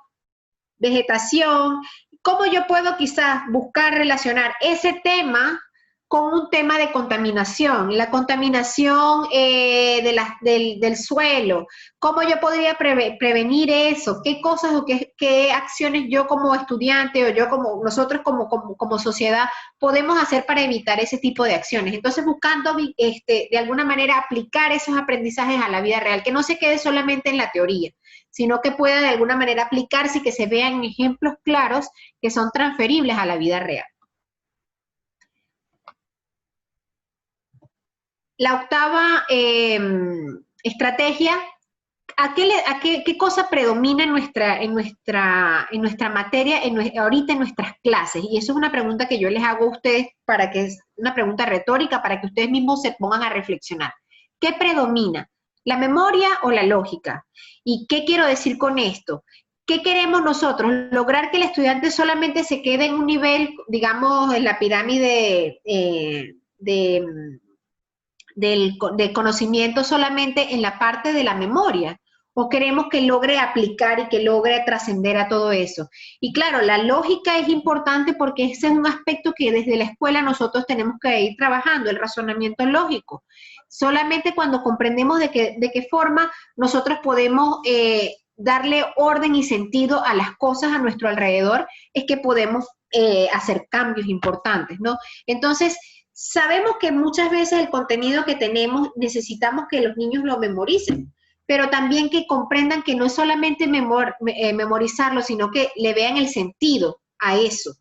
S2: vegetación, ¿cómo yo puedo quizás buscar relacionar ese tema con un tema de contaminación, la contaminación del suelo? ¿Cómo yo podría prevenir eso? ¿Qué cosas o qué acciones yo como estudiante o yo como nosotros como sociedad podemos hacer para evitar ese tipo de acciones? Entonces, buscando de alguna manera aplicar esos aprendizajes a la vida real, que no se quede solamente en la teoría, sino que pueda de alguna manera aplicarse y que se vean ejemplos claros que son transferibles a la vida real. La octava estrategia, ¿qué cosa predomina en nuestra materia, ahorita en nuestras clases? Y eso es una pregunta que yo les hago a ustedes para que es una pregunta retórica, para que ustedes mismos se pongan a reflexionar. ¿Qué predomina? ¿La memoria o la lógica? ¿Y qué quiero decir con esto? ¿Qué queremos nosotros? Lograr que el estudiante solamente se quede en un nivel, digamos, en la pirámide de conocimiento solamente en la parte de la memoria, o queremos que logre aplicar y que logre trascender a todo eso. Y claro, la lógica es importante porque ese es un aspecto que desde la escuela nosotros tenemos que ir trabajando, el razonamiento lógico. Solamente cuando comprendemos de qué forma nosotros podemos darle orden y sentido a las cosas a nuestro alrededor, es que podemos hacer cambios importantes, ¿no? Entonces, sabemos que muchas veces el contenido que tenemos necesitamos que los niños lo memoricen, pero también que comprendan que no es solamente memorizarlo, sino que le vean el sentido a eso,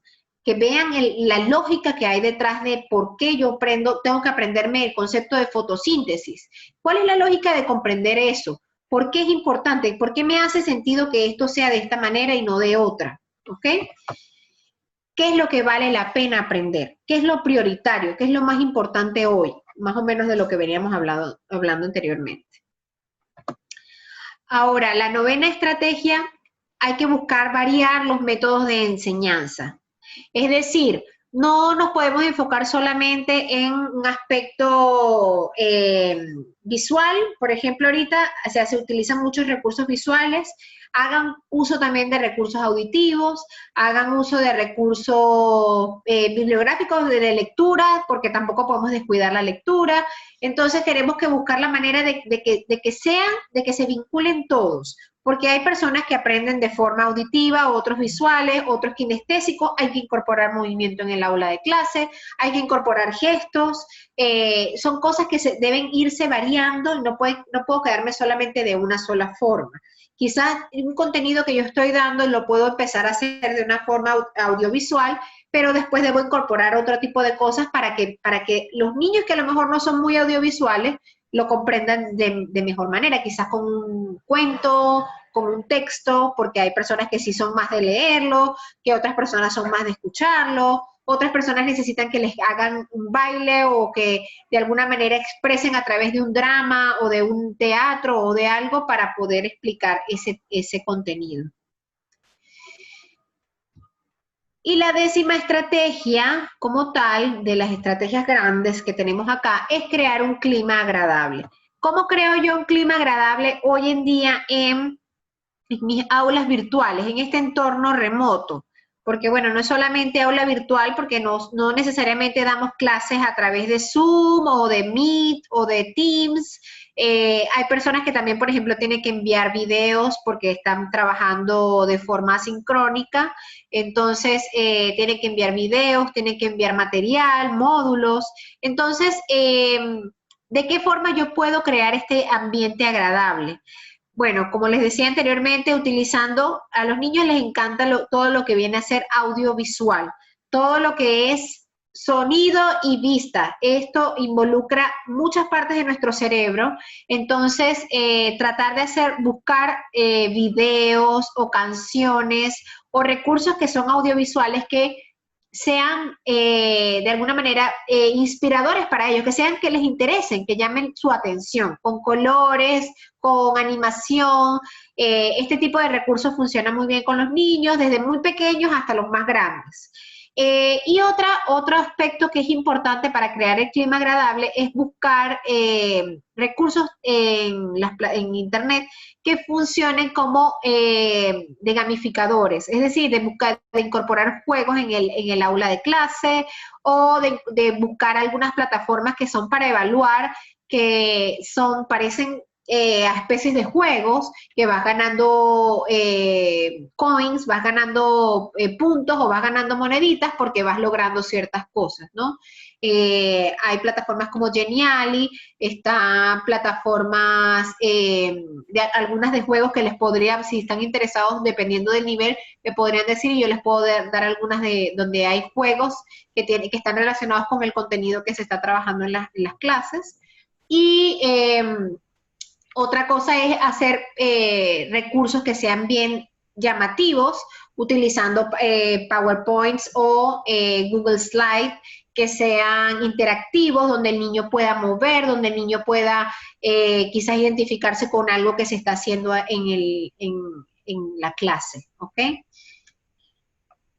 S2: que vean la lógica que hay detrás de por qué yo tengo que aprenderme el concepto de fotosíntesis. ¿Cuál es la lógica de comprender eso? ¿Por qué es importante? ¿Por qué me hace sentido que esto sea de esta manera y no de otra? ¿Ok? ¿Qué es lo que vale la pena aprender? ¿Qué es lo prioritario? ¿Qué es lo más importante hoy? Más o menos de lo que veníamos hablando anteriormente. Ahora, la novena estrategia, hay que buscar variar los métodos de enseñanza. Es decir, no nos podemos enfocar solamente en un aspecto visual. Por ejemplo, ahorita se utilizan muchos recursos visuales. Hagan uso también de recursos auditivos, hagan uso de recursos bibliográficos de lectura, porque tampoco podemos descuidar la lectura. Entonces queremos que buscar la manera de que se vinculen todos, porque hay personas que aprenden de forma auditiva, otros visuales, otros kinestésicos, hay que incorporar movimiento en el aula de clase, hay que incorporar gestos, son cosas que deben irse variando y no puedo quedarme solamente de una sola forma. Quizás un contenido que yo estoy dando lo puedo empezar a hacer de una forma audiovisual, pero después debo incorporar otro tipo de cosas para que los niños que a lo mejor no son muy audiovisuales lo comprendan de mejor manera, quizás con un cuento, con un texto, porque hay personas que sí son más de leerlo, que otras personas son más de escucharlo, otras personas necesitan que les hagan un baile o que de alguna manera expresen a través de un drama o de un teatro o de algo para poder explicar ese contenido. Y la décima estrategia, como tal, de las estrategias grandes que tenemos acá, es crear un clima agradable. ¿Cómo creo yo un clima agradable hoy en día en mis aulas virtuales, en este entorno remoto? Porque, bueno, no es solamente aula virtual, porque no necesariamente damos clases a través de Zoom o de Meet o de Teams. Hay personas que también, por ejemplo, tienen que enviar videos porque están trabajando de forma asincrónica. Entonces, tienen que enviar videos, tienen que enviar material, módulos. Entonces, ¿de qué forma yo puedo crear este ambiente agradable? Bueno, como les decía anteriormente, utilizando, a los niños les encanta todo lo que viene a ser audiovisual, todo lo que es sonido y vista. Esto involucra muchas partes de nuestro cerebro, entonces tratar de buscar videos o canciones o recursos que son audiovisuales que sean de alguna manera inspiradores para ellos, que sean que les interesen, que llamen su atención, con colores, con animación. Este tipo de recursos funciona muy bien con los niños, desde muy pequeños hasta los más grandes. Y otro aspecto que es importante para crear el clima agradable es buscar recursos en Internet que funcionen como de gamificadores, es decir, de incorporar juegos en el aula de clase o de buscar algunas plataformas que son para evaluar, que parecen a especies de juegos que vas ganando coins, vas ganando puntos o vas ganando moneditas porque vas logrando ciertas cosas, ¿no? Hay plataformas como Geniali, están plataformas, algunas de juegos que les podría, si están interesados, dependiendo del nivel, me podrían decir y yo les puedo dar algunas donde hay juegos que están relacionados con el contenido que se está trabajando en las clases. Y otra cosa es hacer recursos que sean bien llamativos, utilizando PowerPoints o Google Slide, que sean interactivos, donde el niño pueda mover, donde el niño pueda quizás identificarse con algo que se está haciendo en la clase, ¿ok?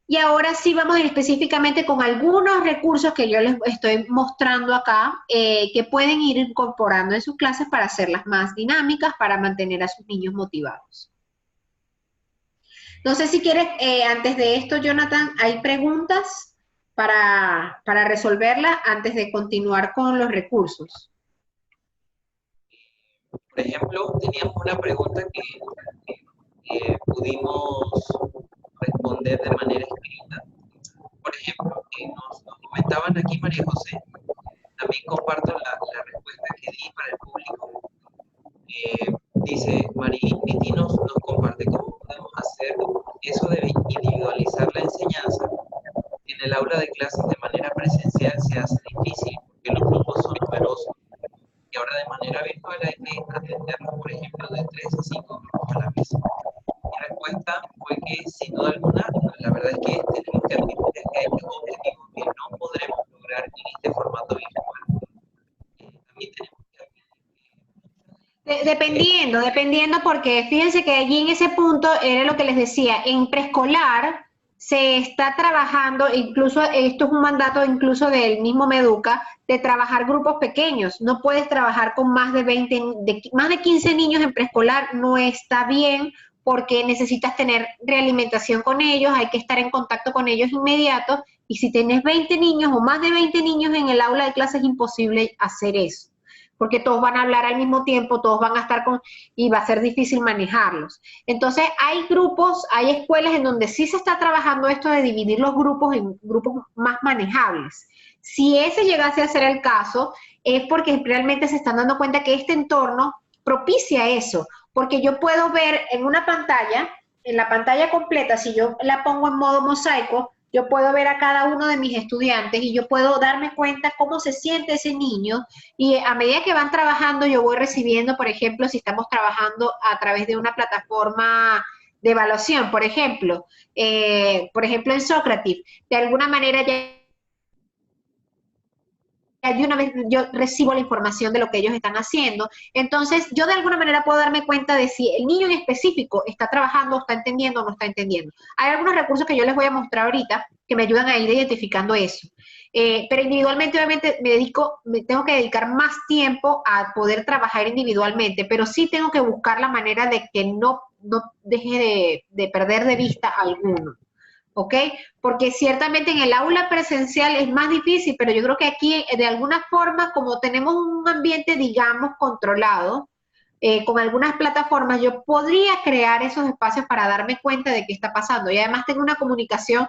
S2: Y ahora sí vamos a ir específicamente con algunos recursos que yo les estoy mostrando acá, que pueden ir incorporando en sus clases para hacerlas más dinámicas, para mantener a sus niños motivados. No sé si quieres, antes de esto, Jonathan, ¿hay preguntas para resolverlas antes de continuar con los recursos?
S1: Por ejemplo, teníamos una pregunta que pudimos responder de manera escrita. Por ejemplo, nos comentaban aquí, María José, también comparto la respuesta que di para el público. Dice, María nos comparte cómo podemos hacer eso de individualizar la enseñanza. En el aula de clases de manera presencial se hace difícil porque los grupos son numerosos. Y ahora de manera virtual hay que atendernos, por ejemplo, de 3 a 5 grupos a la vez. Mi respuesta fue que, sin duda alguna, la verdad es que tenemos que admitir que hay objetivos que no podremos lograr en este formato virtual. También tenemos que admitir
S2: Dependiendo, porque fíjense que allí en ese punto era lo que les decía, en preescolar se está trabajando, incluso esto es un mandato incluso del mismo Meduca, de trabajar grupos pequeños. No puedes trabajar con más de 15 niños en preescolar, no está bien, porque necesitas tener realimentación con ellos, hay que estar en contacto con ellos inmediato, y si tienes 20 niños o más de 20 niños en el aula de clase es imposible hacer eso, porque todos van a hablar al mismo tiempo, todos van a estar y va a ser difícil manejarlos. Entonces, hay grupos, hay escuelas en donde sí se está trabajando esto de dividir los grupos en grupos más manejables. Si ese llegase a ser el caso, es porque realmente se están dando cuenta que este entorno propicia eso, porque yo puedo ver en una pantalla, en la pantalla completa, si yo la pongo en modo mosaico, yo puedo ver a cada uno de mis estudiantes y yo puedo darme cuenta cómo se siente ese niño, y a medida que van trabajando yo voy recibiendo, por ejemplo, si estamos trabajando a través de una plataforma de evaluación, por ejemplo en Socrative, de alguna manera ya de una vez yo recibo la información de lo que ellos están haciendo, entonces yo de alguna manera puedo darme cuenta de si el niño en específico está trabajando, está entendiendo o no está entendiendo. Hay algunos recursos que yo les voy a mostrar ahorita que me ayudan a ir identificando eso. Pero individualmente, obviamente, me tengo que dedicar más tiempo a poder trabajar individualmente, pero sí tengo que buscar la manera de que no deje de perder de vista a alguno. ¿Ok? Porque ciertamente en el aula presencial es más difícil, pero yo creo que aquí de alguna forma, como tenemos un ambiente, digamos, controlado, con algunas plataformas, yo podría crear esos espacios para darme cuenta de qué está pasando. Y además tengo una comunicación,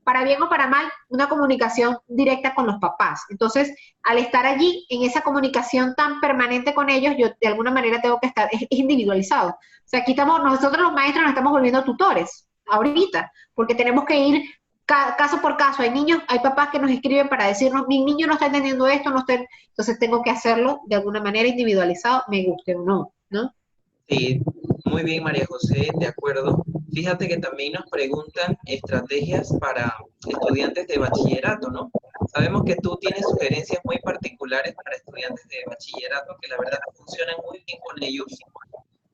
S2: para bien o para mal, una comunicación directa con los papás. Entonces, al estar allí, en esa comunicación tan permanente con ellos, yo de alguna manera tengo que estar, es individualizado. O sea, aquí nosotros los maestros nos estamos volviendo tutores ahorita, porque tenemos que ir caso por caso. Hay papás que nos escriben para decirnos, mi niño no está entendiendo esto, entonces tengo que hacerlo de alguna manera individualizado, me guste o no, ¿no?
S1: Sí, Muy bien, María José, de acuerdo. Fíjate que también nos preguntan estrategias para estudiantes de bachillerato, ¿no? Sabemos que tú tienes sugerencias muy particulares para estudiantes de bachillerato que la verdad funcionan muy bien con ellos,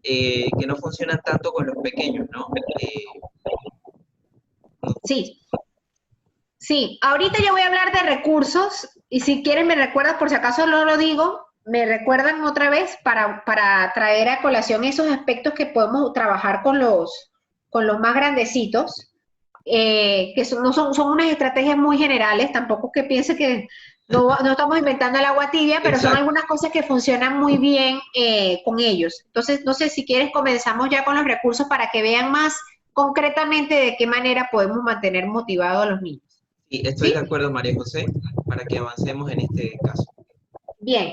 S1: que no funcionan tanto con los pequeños, ¿no?
S2: Sí, sí. Ahorita yo voy a hablar de recursos y si quieren me recuerdas, por si acaso no lo digo, me recuerdan otra vez para traer a colación esos aspectos que podemos trabajar con los más grandecitos. Que no son unas estrategias muy generales, tampoco que piense que no estamos inventando el agua tibia, pero son
S1: Exacto.
S2: algunas cosas que funcionan muy bien con ellos. Entonces, no sé si quieres, comenzamos ya con los recursos para que vean más concretamente de qué manera podemos mantener motivados a los niños.
S1: Sí, estoy de
S2: ¿Sí?
S1: acuerdo, María José, para que avancemos en este caso.
S2: Bien.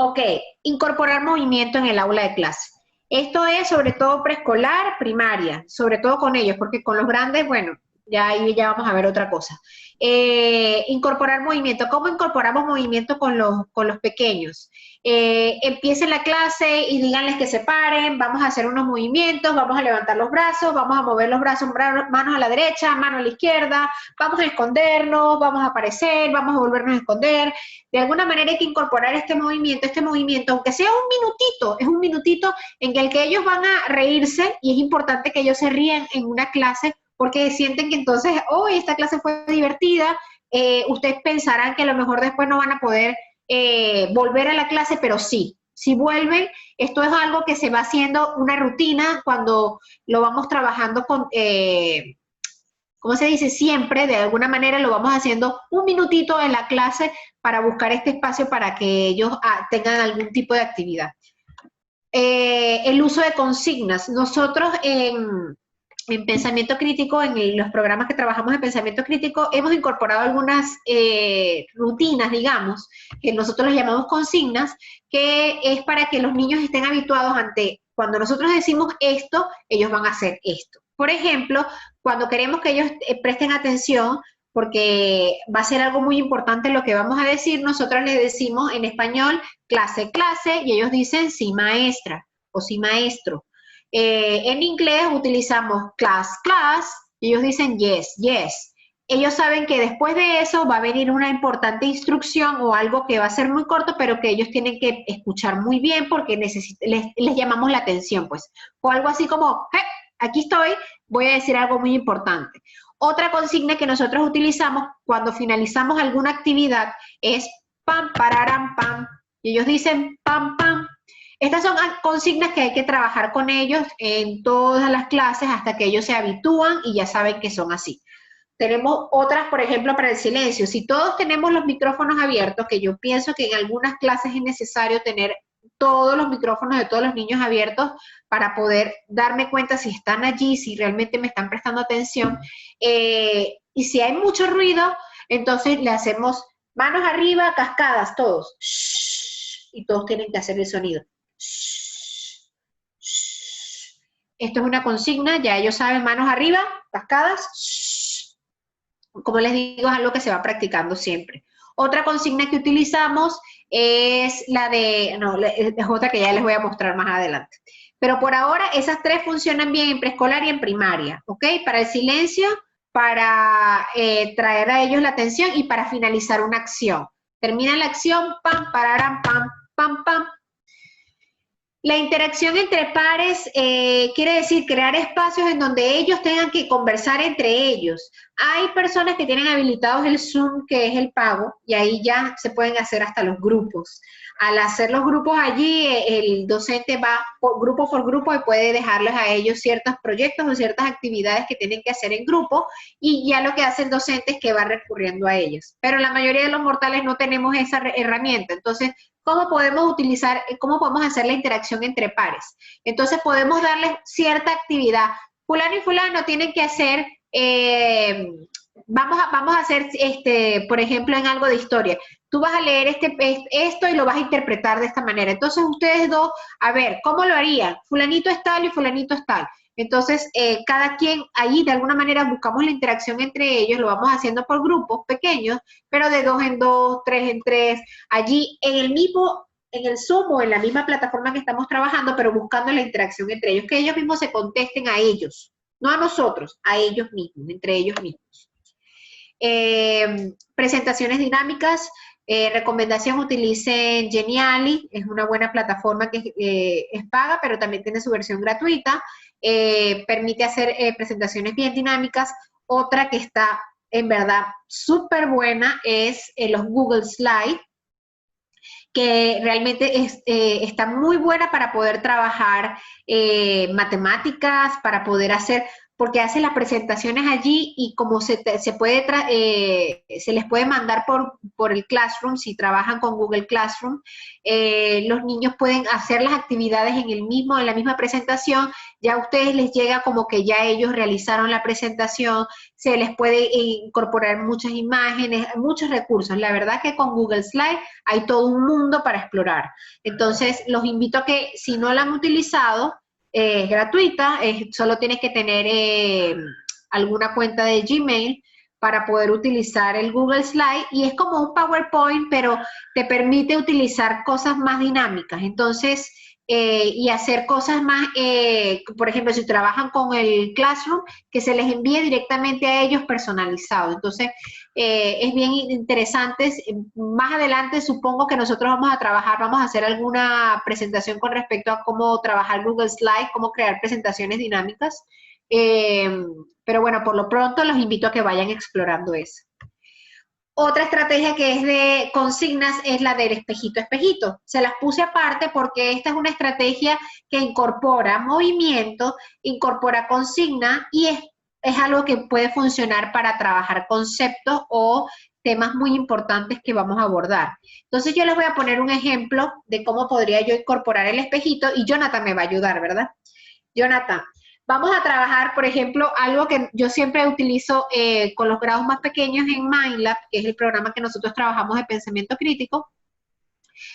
S2: Ok, incorporar movimiento en el aula de clase. Esto es sobre todo preescolar, primaria, sobre todo con ellos, porque con los grandes, bueno, ya ahí ya vamos a ver otra cosa. Incorporar movimiento. ¿Cómo incorporamos movimiento con los pequeños? Empiecen la clase y díganles que se paren, vamos a hacer unos movimientos, vamos a levantar los brazos, vamos a mover los brazos, manos a la derecha, mano a la izquierda, vamos a escondernos, vamos a aparecer, vamos a volvernos a esconder. De alguna manera hay que incorporar este movimiento, aunque sea un minutito, es un minutito en el que ellos van a reírse y es importante que ellos se rían en una clase porque sienten que entonces, oh, esta clase fue divertida, ustedes pensarán que a lo mejor después no van a poder volver a la clase, pero sí, si vuelven, esto es algo que se va haciendo una rutina cuando lo vamos trabajando con, ¿cómo se dice? Siempre, de alguna manera lo vamos haciendo un minutito en la clase para buscar este espacio para que ellos tengan algún tipo de actividad. El uso de consignas. Nosotros en pensamiento crítico, en los programas que trabajamos en pensamiento crítico, hemos incorporado algunas rutinas, digamos, que nosotros les llamamos consignas, que es para que los niños estén habituados ante, cuando nosotros decimos esto, ellos van a hacer esto. Por ejemplo, cuando queremos que ellos presten atención, porque va a ser algo muy importante lo que vamos a decir, nosotros les decimos en español clase, clase, y ellos dicen sí, maestra o sí, maestro. En inglés utilizamos class, class, y ellos dicen yes, yes. Ellos saben que después de eso va a venir una importante instrucción o algo que va a ser muy corto, pero que ellos tienen que escuchar muy bien porque les llamamos la atención, pues. O algo así como, hey, aquí estoy, voy a decir algo muy importante. Otra consigna que nosotros utilizamos cuando finalizamos alguna actividad es pam, pararam, pam. Y ellos dicen pam, pam. Estas son consignas que hay que trabajar con ellos en todas las clases hasta que ellos se habitúan y ya saben que son así. Tenemos otras, por ejemplo, para el silencio. Si todos tenemos los micrófonos abiertos, que yo pienso que en algunas clases es necesario tener todos los micrófonos de todos los niños abiertos para poder darme cuenta si están allí, si realmente me están prestando atención. Y si hay mucho ruido, entonces le hacemos manos arriba, cascadas, todos. Shh, y todos tienen que hacer el sonido. Shh, shh. Esto es una consigna, ya ellos saben, manos arriba, cascadas. Shh. Como les digo, es algo que se va practicando siempre. Otra consigna que utilizamos es la de, no, es otra que ya les voy a mostrar más adelante. Pero por ahora esas tres funcionan bien en preescolar y en primaria, ¿ok? Para el silencio, para traer a ellos la atención y para finalizar una acción. Termina la acción, pam, pararam, pam, pam, pam. La interacción entre pares quiere decir crear espacios en donde ellos tengan que conversar entre ellos. Hay personas que tienen habilitados el Zoom, que es el pago, y ahí ya se pueden hacer hasta los grupos. Al hacer los grupos allí, el docente va grupo por grupo y puede dejarles a ellos ciertos proyectos o ciertas actividades que tienen que hacer en grupo, y ya lo que hace el docente es que va recurriendo a ellos. Pero la mayoría de los mortales no tenemos esa herramienta, entonces ¿cómo podemos utilizar, cómo podemos hacer la interacción entre pares? Entonces podemos darles cierta actividad. Fulano y fulano tienen que hacer, vamos a hacer, por ejemplo, en algo de historia. Tú vas a leer esto y lo vas a interpretar de esta manera. Entonces ustedes dos, a ver, ¿cómo lo harían? Fulanito es tal y fulanito es tal. Entonces, cada quien ahí de alguna manera buscamos la interacción entre ellos, lo vamos haciendo por grupos pequeños, pero de 2 en 2, 3 en 3, allí en el mismo en el Zoom o en la misma plataforma que estamos trabajando, pero buscando la interacción entre ellos, que ellos mismos se contesten a ellos, no a nosotros, a ellos mismos, entre ellos mismos. Presentaciones dinámicas, recomendación, utilicen Genially, es una buena plataforma que es paga, pero también tiene su versión gratuita, permite hacer presentaciones bien dinámicas. Otra que está en verdad súper buena es los Google Slides, que realmente está muy buena para poder trabajar matemáticas, para poder hacer, porque hace las presentaciones allí y como se les puede mandar por el Classroom, si trabajan con Google Classroom, los niños pueden hacer las actividades en la misma presentación, ya a ustedes les llega como que ya ellos realizaron la presentación, se les puede incorporar muchas imágenes, muchos recursos. La verdad que con Google Slide hay todo un mundo para explorar. Entonces, los invito a que si no la han utilizado, es gratuita, solo tienes que tener alguna cuenta de Gmail para poder utilizar el Google Slide y es como un PowerPoint, pero te permite utilizar cosas más dinámicas. Entonces, y hacer cosas más, por ejemplo, si trabajan con el Classroom, que se les envíe directamente a ellos personalizado. Entonces, es bien interesante. Más adelante supongo que nosotros vamos a hacer alguna presentación con respecto a cómo trabajar Google Slides, cómo crear presentaciones dinámicas. Pero bueno, por lo pronto los invito a que vayan explorando eso. Otra estrategia que es de consignas es la del espejito espejito. Se las puse aparte porque esta es una estrategia que incorpora movimiento, incorpora consigna y es algo que puede funcionar para trabajar conceptos o temas muy importantes que vamos a abordar. Entonces yo les voy a poner un ejemplo de cómo podría yo incorporar el espejito y Jonathan me va a ayudar, ¿verdad? Jonathan, vamos a trabajar, por ejemplo, algo que yo siempre utilizo con los grados más pequeños en Mindlab, que es el programa que nosotros trabajamos de pensamiento crítico,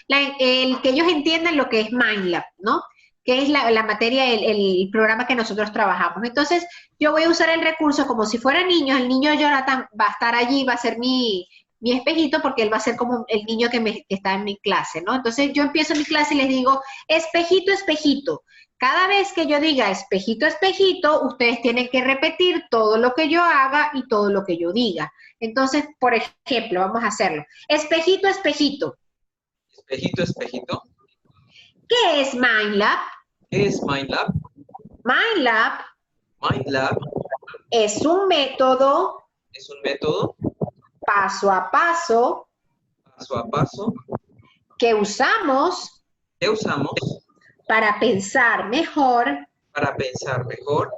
S2: el que ellos entiendan lo que es Mindlab, ¿no? Que es la materia, el programa que nosotros trabajamos. Entonces, yo voy a usar el recurso como si fuera niño, el niño Jonathan va a estar allí, va a ser mi espejito, porque él va a ser como el niño que está en mi clase, ¿no? Entonces, yo empiezo mi clase y les digo, espejito, espejito. Cada vez que yo diga espejito, espejito, ustedes tienen que repetir todo lo que yo haga y todo lo que yo diga. Entonces, por ejemplo, vamos a hacerlo. Espejito, espejito.
S1: Espejito, espejito.
S2: ¿Qué es Mindlab?
S1: ¿Qué es Mindlab?
S2: Mindlab.
S1: Mindlab.
S2: Es un método.
S1: Es un método.
S2: Paso a paso.
S1: Paso a paso.
S2: Que usamos.
S1: ¿Qué usamos?
S2: Para pensar mejor.
S1: Para pensar mejor.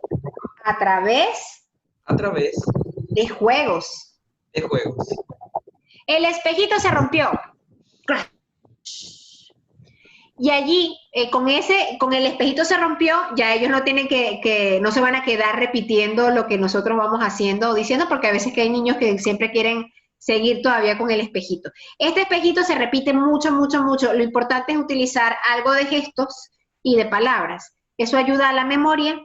S2: A través.
S1: A través.
S2: De juegos.
S1: De juegos.
S2: El espejito se rompió. Y allí, con el espejito se rompió, ya ellos no tienen no se van a quedar repitiendo lo que nosotros vamos haciendo o diciendo, porque a veces que hay niños que siempre quieren seguir todavía con el espejito. Este espejito se repite mucho, mucho, mucho. Lo importante es utilizar algo de gestos y de palabras. Eso ayuda a la memoria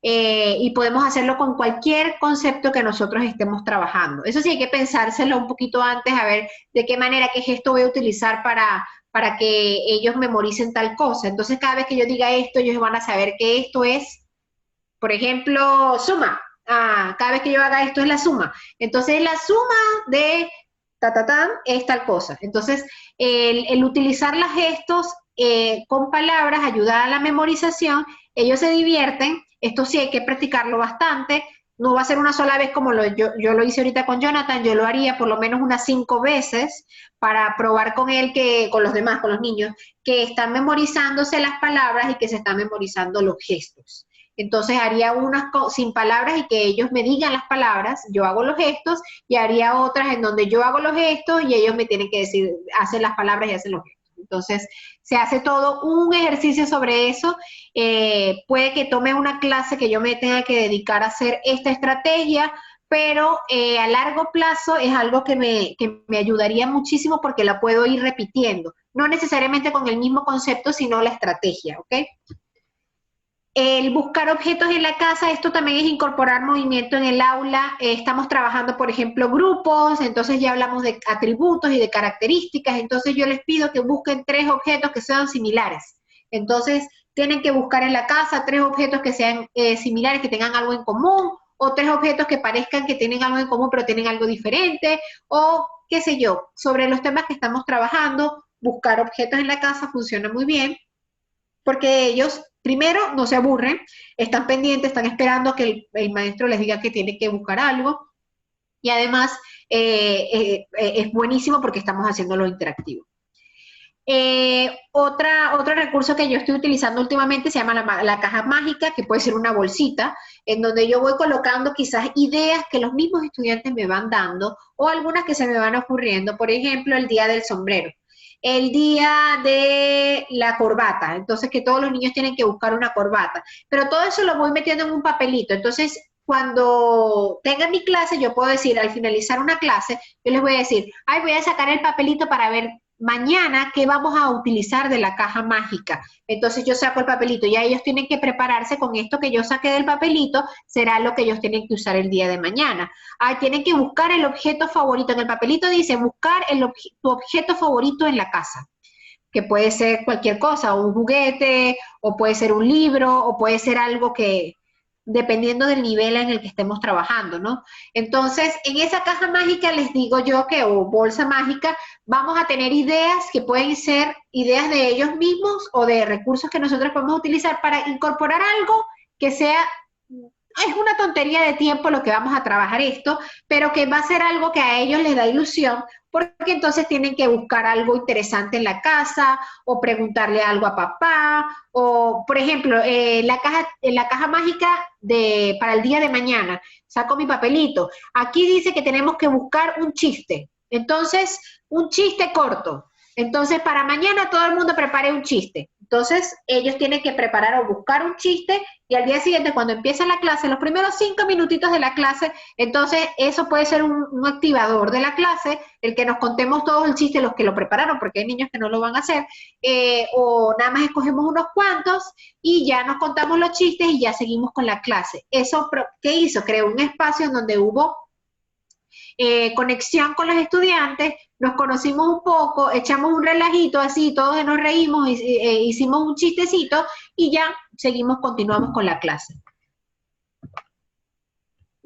S2: y podemos hacerlo con cualquier concepto que nosotros estemos trabajando. Eso sí, hay que pensárselo un poquito antes, a ver de qué manera, qué gesto voy a utilizar para que ellos memoricen tal cosa. Entonces, cada vez que yo diga esto, ellos van a saber que esto es, por ejemplo, suma. Cada vez que yo haga esto es la suma. Entonces, la suma de es tal cosa. Entonces, el utilizar los gestos con palabras ayuda a la memorización. Ellos se divierten. Esto sí hay que practicarlo bastante. No va a ser una sola vez como yo lo hice ahorita con Jonathan, yo lo haría por lo menos unas 5 veces para probar con él, con los demás, con los niños, que están memorizándose las palabras y que se están memorizando los gestos. Entonces haría unas sin palabras y que ellos me digan las palabras, yo hago los gestos, y haría otras en donde yo hago los gestos y ellos me tienen que decir, hacen las palabras y hacen los gestos. Entonces, se hace todo un ejercicio sobre eso. Puede que tome una clase que yo me tenga que dedicar a hacer esta estrategia, pero a largo plazo es algo que me ayudaría muchísimo porque la puedo ir repitiendo. No necesariamente con el mismo concepto, sino la estrategia, ¿ok? El buscar objetos en la casa, esto también es incorporar movimiento en el aula. Estamos trabajando, por ejemplo, grupos, entonces ya hablamos de atributos y de características, entonces yo les pido que busquen 3 objetos que sean similares. Entonces, tienen que buscar en la casa 3 objetos que sean similares, que tengan algo en común, o 3 objetos que parezcan que tienen algo en común, pero tienen algo diferente, o qué sé yo, sobre los temas que estamos trabajando, buscar objetos en la casa funciona muy bien, porque ellos, primero, no se aburren, están pendientes, están esperando que el maestro les diga que tienen que buscar algo, y además es buenísimo porque estamos haciéndolo interactivo. Otro recurso que yo estoy utilizando últimamente se llama la caja mágica, que puede ser una bolsita, en donde yo voy colocando quizás ideas que los mismos estudiantes me van dando o algunas que se me van ocurriendo. Por ejemplo, el día del sombrero, el día de la corbata, entonces que todos los niños tienen que buscar una corbata, pero todo eso lo voy metiendo en un papelito. Entonces, cuando tenga mi clase, yo puedo decir, al finalizar una clase, yo les voy a decir, ay, voy a sacar el papelito para ver mañana qué vamos a utilizar de la caja mágica. Entonces yo saco el papelito, ya ellos tienen que prepararse con esto que yo saqué del papelito, será lo que ellos tienen que usar el día de mañana. Tienen que buscar el objeto favorito. En el papelito dice buscar tu objeto favorito en la casa, que puede ser cualquier cosa, o un juguete, o puede ser un libro, o puede ser algo que, dependiendo del nivel en el que estemos trabajando, ¿no? Entonces, en esa caja mágica les digo yo que, o bolsa mágica, vamos a tener ideas que pueden ser ideas de ellos mismos o de recursos que nosotros podemos utilizar para incorporar algo que sea, es una tontería de tiempo lo que vamos a trabajar esto, pero que va a ser algo que a ellos les da ilusión, porque entonces tienen que buscar algo interesante en la casa, o preguntarle algo a papá, o, por ejemplo, en la caja mágica para el día de mañana, saco mi papelito. Aquí dice que tenemos que buscar un chiste. Entonces, un chiste corto. Entonces, para mañana todo el mundo prepare un chiste. Entonces, ellos tienen que preparar o buscar un chiste y al día siguiente, cuando empieza la clase, los primeros 5 minutitos de la clase, entonces eso puede ser un activador de la clase, el que nos contemos todos el chiste, los que lo prepararon, porque hay niños que no lo van a hacer, o nada más escogemos unos cuantos y ya nos contamos los chistes y ya seguimos con la clase. Eso, ¿qué hizo? Creó un espacio en donde hubo conexión con los estudiantes, nos conocimos un poco, echamos un relajito así, todos nos reímos, hicimos un chistecito y ya continuamos con la clase.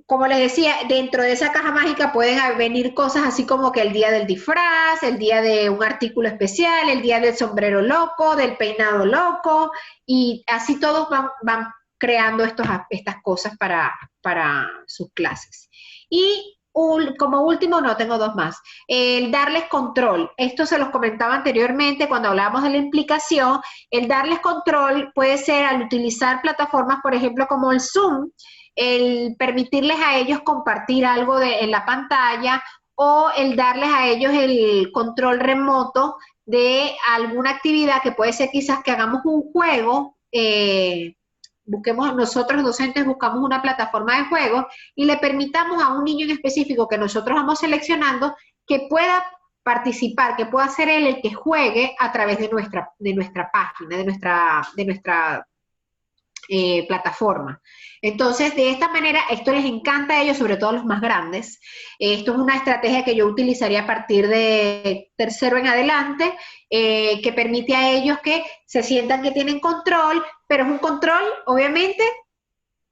S2: Como les decía, dentro de esa caja mágica pueden venir cosas así como que el día del disfraz, el día de un artículo especial, el día del sombrero loco, del peinado loco, y así todos van creando estas cosas para sus clases. Y como último, no, tengo 2 más, el darles control. Esto se los comentaba anteriormente cuando hablábamos de la implicación. El darles control puede ser al utilizar plataformas, por ejemplo, como el Zoom, el permitirles a ellos compartir algo en la pantalla, o el darles a ellos el control remoto de alguna actividad que puede ser quizás que hagamos un juego, nosotros docentes buscamos una plataforma de juegos y le permitamos a un niño en específico que nosotros vamos seleccionando que pueda participar, que pueda ser él el que juegue a través de nuestra página, de nuestra plataforma. Entonces, de esta manera, esto les encanta a ellos, sobre todo a los más grandes. Esto es una estrategia que yo utilizaría a partir de tercero en adelante, que permite a ellos que se sientan que tienen control, pero es un control, obviamente,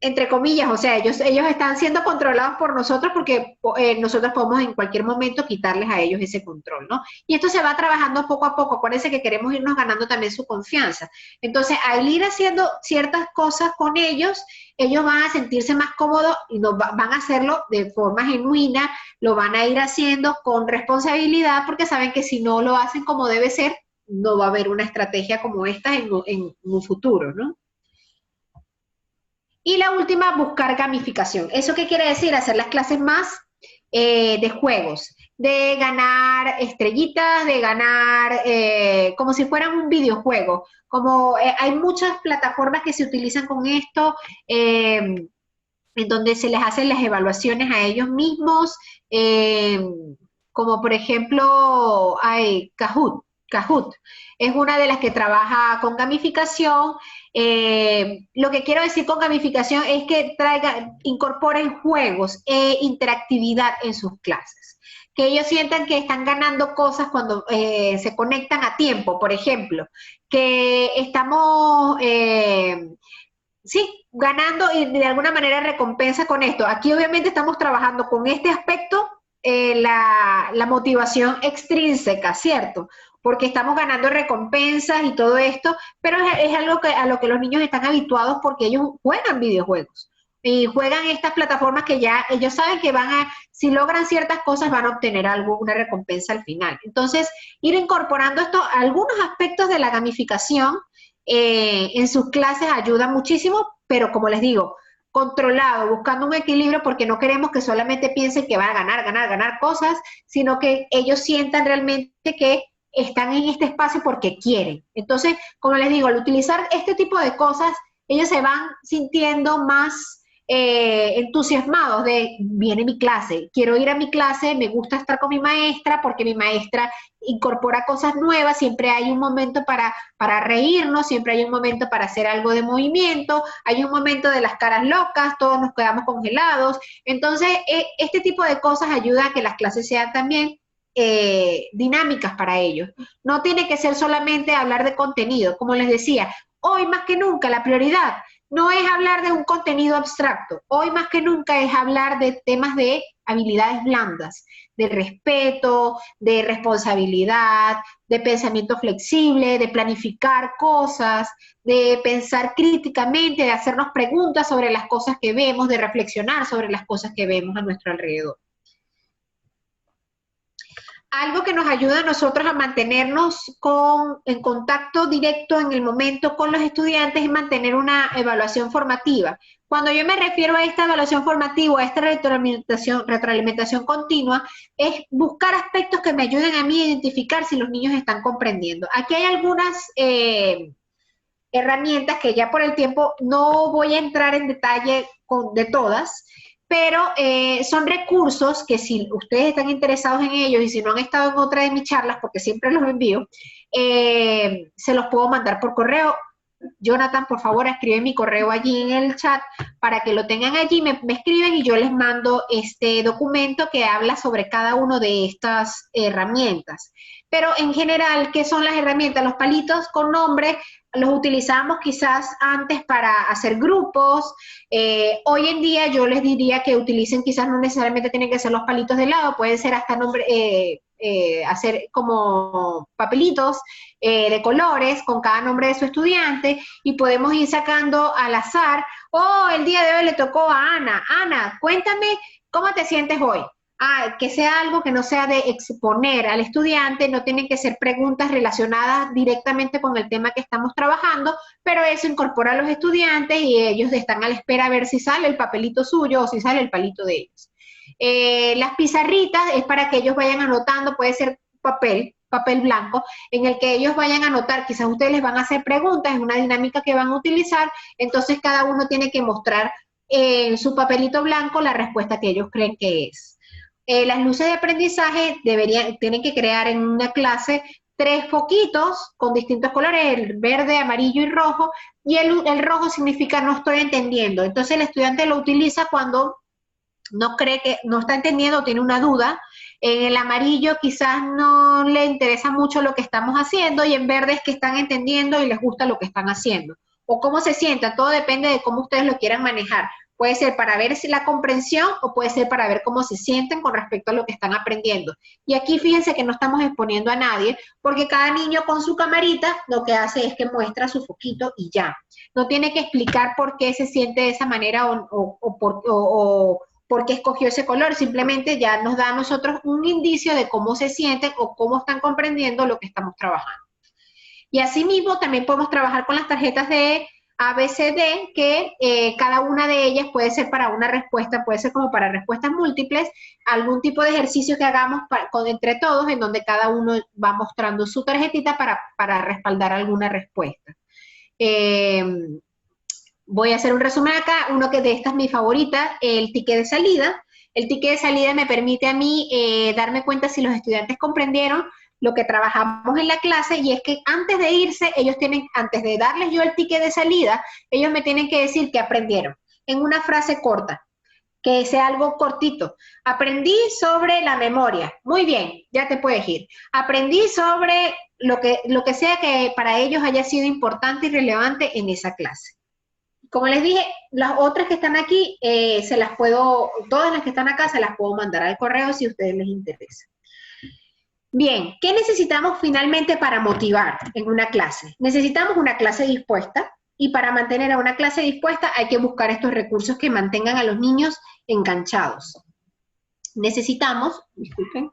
S2: entre comillas, o sea, ellos están siendo controlados por nosotros porque nosotros podemos en cualquier momento quitarles a ellos ese control, ¿no? Y esto se va trabajando poco a poco. Acuérdense que queremos irnos ganando también su confianza. Entonces, al ir haciendo ciertas cosas con ellos van a sentirse más cómodos y van a hacerlo de forma genuina, lo van a ir haciendo con responsabilidad porque saben que si no lo hacen como debe ser, no va a haber una estrategia como esta en un futuro, ¿no? Y la última, buscar gamificación. ¿Eso qué quiere decir? Hacer las clases más de juegos, de ganar estrellitas, de ganar como si fueran un videojuego. Como hay muchas plataformas que se utilizan con esto, en donde se les hacen las evaluaciones a ellos mismos, como por ejemplo hay Kahoot. Kahoot. Es una de las que trabaja con gamificación. Lo que quiero decir con gamificación es que incorporen juegos e interactividad en sus clases. Que ellos sientan que están ganando cosas cuando se conectan a tiempo, por ejemplo. Que estamos... sí, ganando y de alguna manera recompensa con esto. Aquí obviamente estamos trabajando con este aspecto, la motivación extrínseca, ¿cierto? Porque estamos ganando recompensas y todo esto, pero es algo a lo que los niños están habituados porque ellos juegan videojuegos y juegan estas plataformas que ya ellos saben que si logran ciertas cosas van a obtener una recompensa al final. Entonces, ir incorporando algunos aspectos de la gamificación en sus clases ayuda muchísimo, pero como les digo, controlado, buscando un equilibrio porque no queremos que solamente piensen que van a ganar cosas, sino que ellos sientan realmente que están en este espacio porque quieren. Entonces, como les digo, al utilizar este tipo de cosas, ellos se van sintiendo más entusiasmados de, viene mi clase, quiero ir a mi clase, me gusta estar con mi maestra porque mi maestra incorpora cosas nuevas, siempre hay un momento para reírnos, siempre hay un momento para hacer algo de movimiento, hay un momento de las caras locas, todos nos quedamos congelados. Entonces, este tipo de cosas ayuda a que las clases sean también dinámicas para ellos. No tiene que ser solamente hablar de contenido, como les decía, hoy más que nunca la prioridad no es hablar de un contenido abstracto, hoy más que nunca es hablar de temas de habilidades blandas, de respeto, de responsabilidad, de pensamiento flexible, de planificar cosas, de pensar críticamente, de hacernos preguntas sobre las cosas que vemos, de reflexionar sobre las cosas que vemos a nuestro alrededor. Algo que nos ayuda a nosotros a mantenernos en contacto directo en el momento con los estudiantes es mantener una evaluación formativa. Cuando yo me refiero a esta evaluación formativa, a esta retroalimentación continua, es buscar aspectos que me ayuden a mí a identificar si los niños están comprendiendo. Aquí hay algunas herramientas que ya por el tiempo no voy a entrar en detalle de todas, pero son recursos que si ustedes están interesados en ellos y si no han estado en otra de mis charlas, porque siempre los envío, se los puedo mandar por correo. Jonathan, por favor, escribe mi correo allí en el chat para que lo tengan allí, me escriben y yo les mando este documento que habla sobre cada una de estas herramientas. Pero en general, ¿qué son las herramientas? Los palitos con nombre los utilizamos quizás antes para hacer grupos. Hoy en día yo les diría que utilicen, quizás no necesariamente tienen que ser los palitos de lado, pueden ser hasta hacer como papelitos de colores con cada nombre de su estudiante y podemos ir sacando al azar. El día de hoy le tocó a Ana. Ana, cuéntame cómo te sientes hoy. Que sea algo que no sea de exponer al estudiante, no tienen que ser preguntas relacionadas directamente con el tema que estamos trabajando, pero eso incorpora a los estudiantes y ellos están a la espera a ver si sale el papelito suyo o si sale el palito de ellos. Las pizarritas es para que ellos vayan anotando, puede ser papel blanco, en el que ellos vayan a anotar, quizás ustedes les van a hacer preguntas, es una dinámica que van a utilizar, entonces cada uno tiene que mostrar en su papelito blanco la respuesta que ellos creen que es. Las luces de aprendizaje tienen que crear en una clase 3 foquitos con distintos colores, el verde, amarillo y rojo, y el rojo significa no estoy entendiendo. Entonces el estudiante lo utiliza cuando no cree que no está entendiendo o tiene una duda. En el amarillo quizás no le interesa mucho lo que estamos haciendo y en verde es que están entendiendo y les gusta lo que están haciendo. O cómo se sientan, todo depende de cómo ustedes lo quieran manejar. Puede ser para ver si la comprensión o puede ser para ver cómo se sienten con respecto a lo que están aprendiendo. Y aquí fíjense que no estamos exponiendo a nadie porque cada niño con su camarita lo que hace es que muestra su foquito y ya. No tiene que explicar por qué se siente de esa manera o por qué escogió ese color. Simplemente ya nos da a nosotros un indicio de cómo se sienten o cómo están comprendiendo lo que estamos trabajando. Y asimismo también podemos trabajar con las tarjetas de ABCD, que cada una de ellas puede ser para una respuesta, puede ser como para respuestas múltiples, algún tipo de ejercicio que hagamos entre todos, en donde cada uno va mostrando su tarjetita para respaldar alguna respuesta. Voy a hacer un resumen acá, uno que de esta es mi favorita, el ticket de salida. El ticket de salida me permite a mí darme cuenta si los estudiantes comprendieron lo que trabajamos en la clase, y es que antes de irse, antes de darles yo el ticket de salida, ellos me tienen que decir qué aprendieron, en una frase corta, que sea algo cortito. Aprendí sobre la memoria. Muy bien, ya te puedes ir. Aprendí sobre lo que sea que para ellos haya sido importante y relevante en esa clase. Como les dije, las otras que están aquí, todas las que están acá se las puedo mandar al correo si a ustedes les interesa. Bien, ¿qué necesitamos finalmente para motivar en una clase? Necesitamos una clase dispuesta, y para mantener a una clase dispuesta hay que buscar estos recursos que mantengan a los niños enganchados. Necesitamos, disculpen,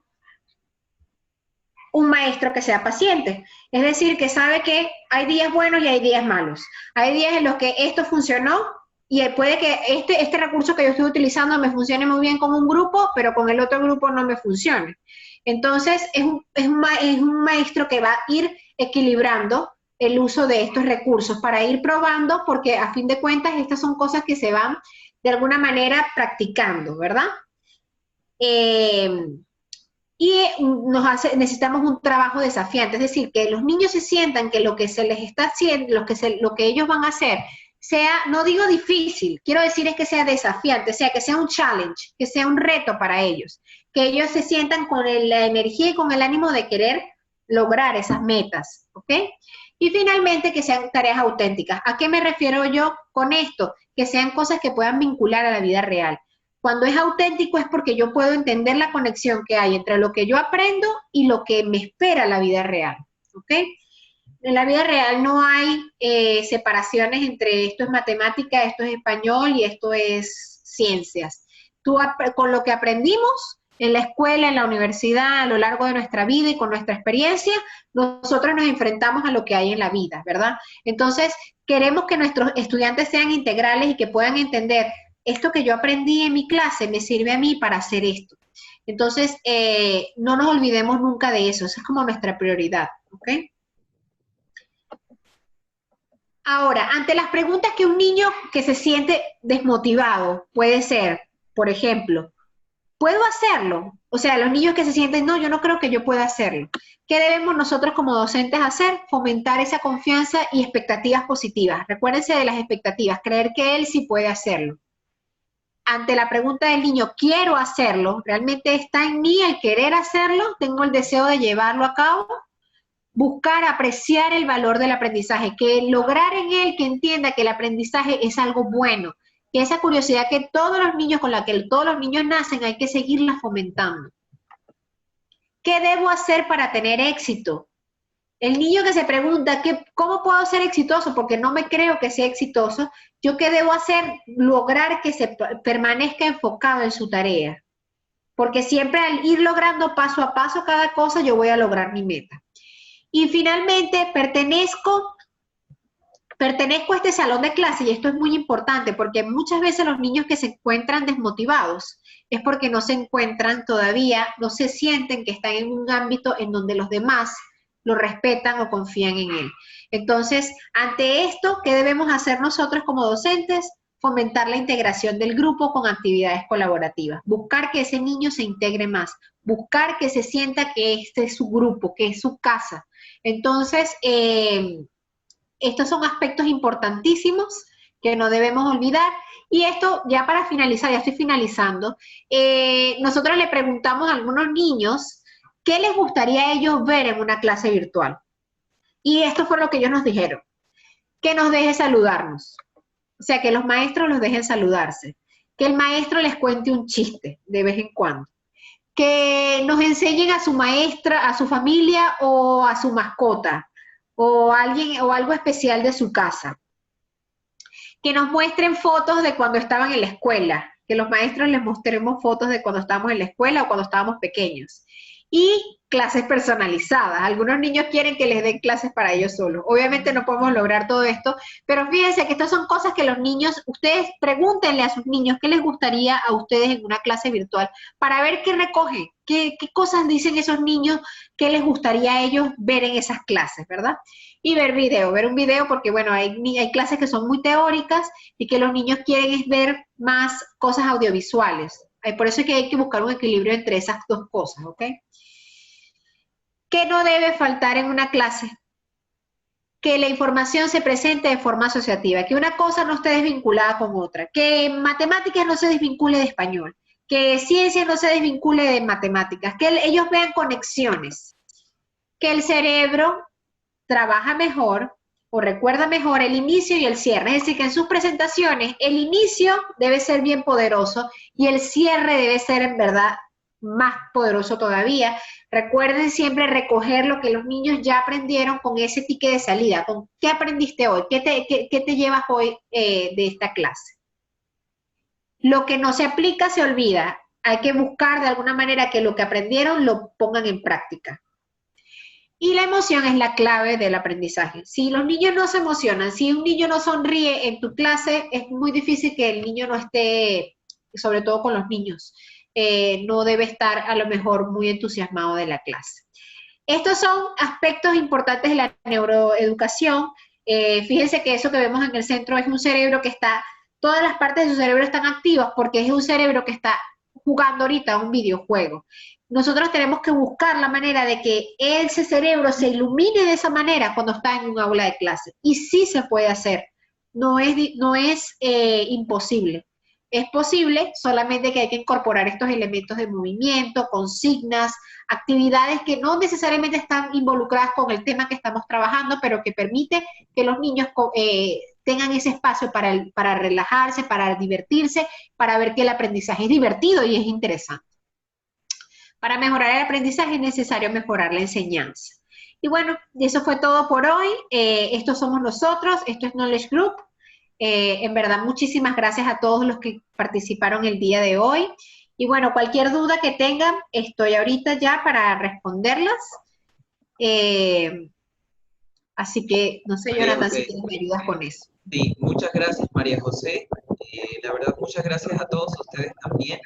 S2: un maestro que sea paciente, es decir, que sabe que hay días buenos y hay días malos. Hay días en los que esto funcionó y puede que este recurso que yo estoy utilizando me funcione muy bien con un grupo, pero con el otro grupo no me funcione. Entonces, es un maestro que va a ir equilibrando el uso de estos recursos para ir probando, porque a fin de cuentas estas son cosas que se van de alguna manera practicando, ¿verdad? Necesitamos un trabajo desafiante, es decir, que los niños se sientan que lo que se les está haciendo, lo que ellos van a hacer, sea, no digo difícil, quiero decir es que sea desafiante, o sea, que sea un challenge, que sea un reto para ellos, que ellos se sientan con la energía y con el ánimo de querer lograr esas metas, ¿ok? Y finalmente que sean tareas auténticas. ¿A qué me refiero yo con esto? Que sean cosas que puedan vincular a la vida real. Cuando es auténtico es porque yo puedo entender la conexión que hay entre lo que yo aprendo y lo que me espera la vida real, ¿ok? En la vida real no hay separaciones entre esto es matemática, esto es español y esto es ciencias. Con lo que aprendimos en la escuela, en la universidad, a lo largo de nuestra vida y con nuestra experiencia, nosotros nos enfrentamos a lo que hay en la vida, ¿verdad? Entonces, queremos que nuestros estudiantes sean integrales y que puedan entender esto que yo aprendí en mi clase me sirve a mí para hacer esto. Entonces, no nos olvidemos nunca de eso, esa es como nuestra prioridad, ¿ok? Ahora, ante las preguntas que un niño que se siente desmotivado puede ser, por ejemplo, ¿puedo hacerlo? O sea, los niños que se sienten, no, yo no creo que yo pueda hacerlo. ¿Qué debemos nosotros como docentes hacer? Fomentar esa confianza y expectativas positivas. Recuérdense de las expectativas, creer que él sí puede hacerlo. Ante la pregunta del niño, ¿quiero hacerlo? ¿Realmente está en mí el querer hacerlo? ¿Tengo el deseo de llevarlo a cabo? Buscar apreciar el valor del aprendizaje, que lograr en él que entienda que el aprendizaje es algo bueno, que esa curiosidad que todos los niños, con la que todos los niños nacen, hay que seguirla fomentando. ¿Qué debo hacer para tener éxito? El niño que se pregunta, ¿cómo puedo ser exitoso? Porque no me creo que sea exitoso. ¿Yo qué debo hacer? Lograr que se permanezca enfocado en su tarea. Porque siempre al ir logrando paso a paso cada cosa, yo voy a lograr mi meta. Y finalmente, pertenezco a este salón de clase, y esto es muy importante porque muchas veces los niños que se encuentran desmotivados es porque no se encuentran todavía, no se sienten que están en un ámbito en donde los demás lo respetan o confían en él. Entonces, ante esto, ¿qué debemos hacer nosotros como docentes? Fomentar la integración del grupo con actividades colaborativas, buscar que ese niño se integre más, buscar que se sienta que este es su grupo, que es su casa. Entonces, estos son aspectos importantísimos que no debemos olvidar. Y esto, ya para finalizar, ya estoy finalizando, nosotros le preguntamos a algunos niños qué les gustaría a ellos ver en una clase virtual. Y esto fue lo que ellos nos dijeron, que nos deje saludarnos. O sea, que los maestros los dejen saludarse, que el maestro les cuente un chiste de vez en cuando, que nos enseñen a su maestra, a su familia o a su mascota, o alguien o algo especial de su casa. Que nos muestren fotos de cuando estaban en la escuela, que los maestros les mostremos fotos de cuando estábamos en la escuela o cuando estábamos pequeños. Y clases personalizadas. Algunos niños quieren que les den clases para ellos solos. Obviamente no podemos lograr todo esto, pero fíjense que estas son cosas que los niños, ustedes pregúntenle a sus niños qué les gustaría a ustedes en una clase virtual para ver qué recogen, qué cosas dicen esos niños, qué les gustaría a ellos ver en esas clases, ¿verdad? Y ver un video porque, bueno, hay clases que son muy teóricas y que los niños quieren es ver más cosas audiovisuales. Por eso es que hay que buscar un equilibrio entre esas dos cosas, ¿ok? ¿Qué no debe faltar en una clase? Que la información se presente de forma asociativa, que una cosa no esté desvinculada con otra, que matemáticas no se desvincule de español, que ciencia no se desvincule de matemáticas, que ellos vean conexiones, que el cerebro trabaja mejor o recuerda mejor el inicio y el cierre. Es decir, que en sus presentaciones el inicio debe ser bien poderoso y el cierre debe ser en verdad más poderoso todavía. Recuerden siempre recoger lo que los niños ya aprendieron con ese ticket de salida, con qué aprendiste hoy, qué te llevas hoy de esta clase. Lo que no se aplica se olvida. Hay que buscar de alguna manera que lo que aprendieron lo pongan en práctica. Y la emoción es la clave del aprendizaje. Si los niños no se emocionan, si un niño no sonríe en tu clase, es muy difícil que el niño no esté, sobre todo con los niños, no debe estar a lo mejor muy entusiasmado de la clase. Estos son aspectos importantes de la neuroeducación. Fíjense que eso que vemos en el centro es un cerebro que está, todas las partes de su cerebro están activas porque es un cerebro que está jugando ahorita un videojuego. Nosotros tenemos que buscar la manera de que ese cerebro se ilumine de esa manera cuando está en un aula de clase. Y sí se puede hacer, no es imposible. Es posible, solamente que hay que incorporar estos elementos de movimiento, consignas, actividades que no necesariamente están involucradas con el tema que estamos trabajando, pero que permite que los niños tengan ese espacio para relajarse, para divertirse, para ver que el aprendizaje es divertido y es interesante. Para mejorar el aprendizaje es necesario mejorar la enseñanza. Y bueno, eso fue todo por hoy. Estos somos nosotros, esto es Knowledge Group. En verdad, muchísimas gracias a todos los que participaron el día de hoy. Y bueno, cualquier duda que tengan, estoy ahorita ya para responderlas. Así que, no sé, Jonathan, si tienes me ayudas con eso.
S1: Sí, muchas gracias, María José. La verdad, muchas gracias a todos ustedes también.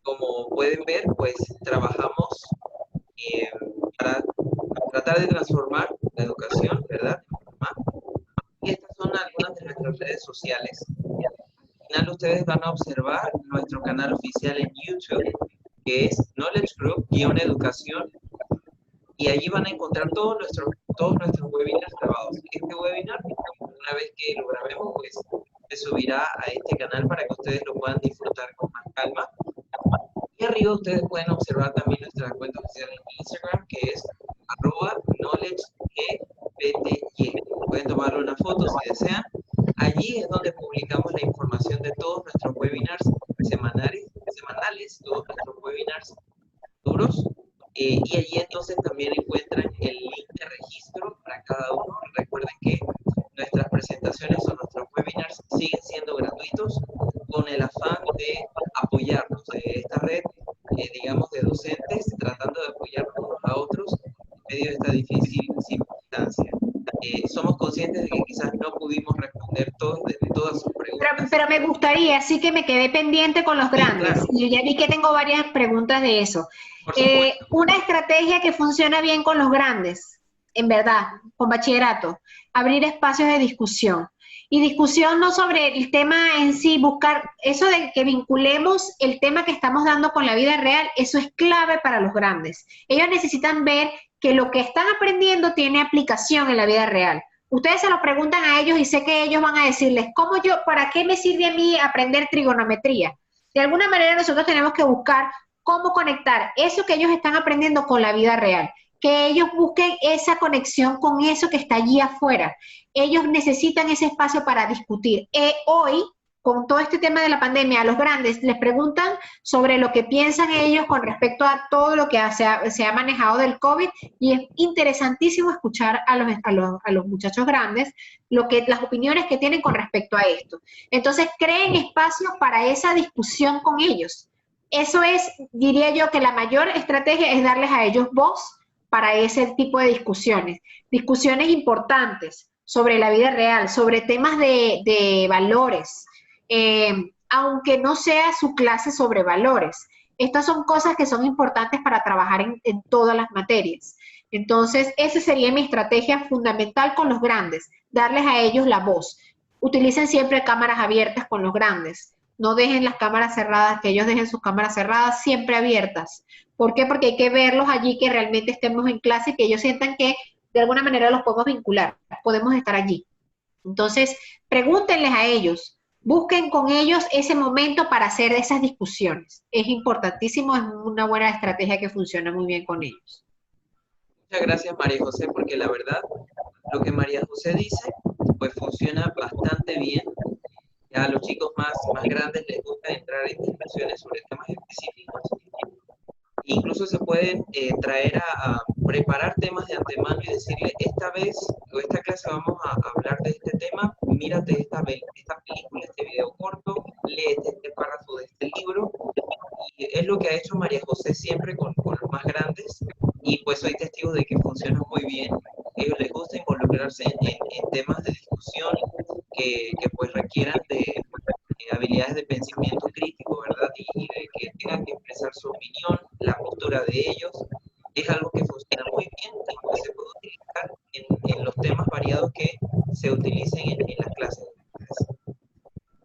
S1: Como pueden ver, pues trabajamos para tratar de transformar la educación, ¿verdad? Y estas son algunas de nuestras redes sociales. Al final ustedes van a observar nuestro canal oficial en YouTube, que es Knowledge Group-Educación, y allí van a encontrar todos nuestros webinars grabados. Este webinar, una vez que lo grabemos, pues se subirá a este canal para que ustedes lo puedan disfrutar con más calma. Y arriba ustedes pueden observar también nuestra cuenta oficial en Instagram, que es @knowledgegpty. Pueden tomarle una foto si desean. Allí es donde publicamos la información de todos nuestros webinars semanales, todos nuestros webinars futuros. Y allí entonces también encuentran el link de registro para cada uno. Recuerden que nuestras presentaciones o nuestros webinars siguen siendo gratuitos con el afán de apoyarnos, de esta red, digamos, de docentes, tratando de apoyarnos unos a otros en medio de esta difícil circunstancia. Somos conscientes de que quizás no pudimos responder todas sus preguntas.
S2: Pero me gustaría, sí que me quedé pendiente con los grandes.
S1: Claro.
S2: Y ya vi que tengo varias preguntas de eso. Una estrategia que funciona bien con los grandes, en verdad, con bachillerato, abrir espacios de discusión. Y discusión no sobre el tema en sí, buscar eso de que vinculemos el tema que estamos dando con la vida real, eso es clave para los grandes. Ellos necesitan ver que lo que están aprendiendo tiene aplicación en la vida real. Ustedes se lo preguntan a ellos y sé que ellos van a decirles, ¿para qué me sirve a mí aprender trigonometría? De alguna manera nosotros tenemos que buscar cómo conectar eso que ellos están aprendiendo con la vida real, que ellos busquen esa conexión con eso que está allí afuera. Ellos necesitan ese espacio para discutir. Hoy, con todo este tema de la pandemia, a los grandes les preguntan sobre lo que piensan ellos con respecto a todo lo que se ha manejado del COVID, y es interesantísimo escuchar a los muchachos grandes las opiniones que tienen con respecto a esto. Entonces, creen espacios para esa discusión con ellos. Eso es, diría yo, que la mayor estrategia es darles a ellos voz para ese tipo de discusiones importantes sobre la vida real, sobre temas de valores, aunque no sea su clase sobre valores. Estas son cosas que son importantes para trabajar en todas las materias. Entonces, esa sería mi estrategia fundamental con los grandes, darles a ellos la voz. Utilicen siempre cámaras abiertas con los grandes. no dejen las cámaras cerradas, que ellos dejen sus cámaras cerradas, siempre abiertas. ¿Por qué? Porque hay que verlos allí, que realmente estemos en clase y que ellos sientan que de alguna manera los podemos vincular, podemos estar allí. Entonces, pregúntenles a ellos, busquen con ellos ese momento para hacer esas discusiones. Es importantísimo, es una buena estrategia que funciona muy bien con ellos.
S1: Muchas gracias, María José, porque la verdad, lo que María José dice, pues funciona bastante bien. Ya a los chicos más grandes les gusta entrar en discusiones sobre temas específicos. Incluso se pueden traer a preparar temas de antemano y decirle, esta vez o esta clase vamos a hablar de este tema, mírate esta película, este video corto, léete este párrafo de este libro. Y es lo que ha hecho María José siempre con los más grandes, y pues soy testigo de que funciona muy bien. A ellos les gusta involucrarse en temas de discusión que pues requieran de habilidades de pensamiento crítico, ¿verdad? Y de que tengan que expresar su opinión, la postura de ellos. Es algo que funciona muy bien y pues se puede utilizar en los temas variados que se utilicen en las clases.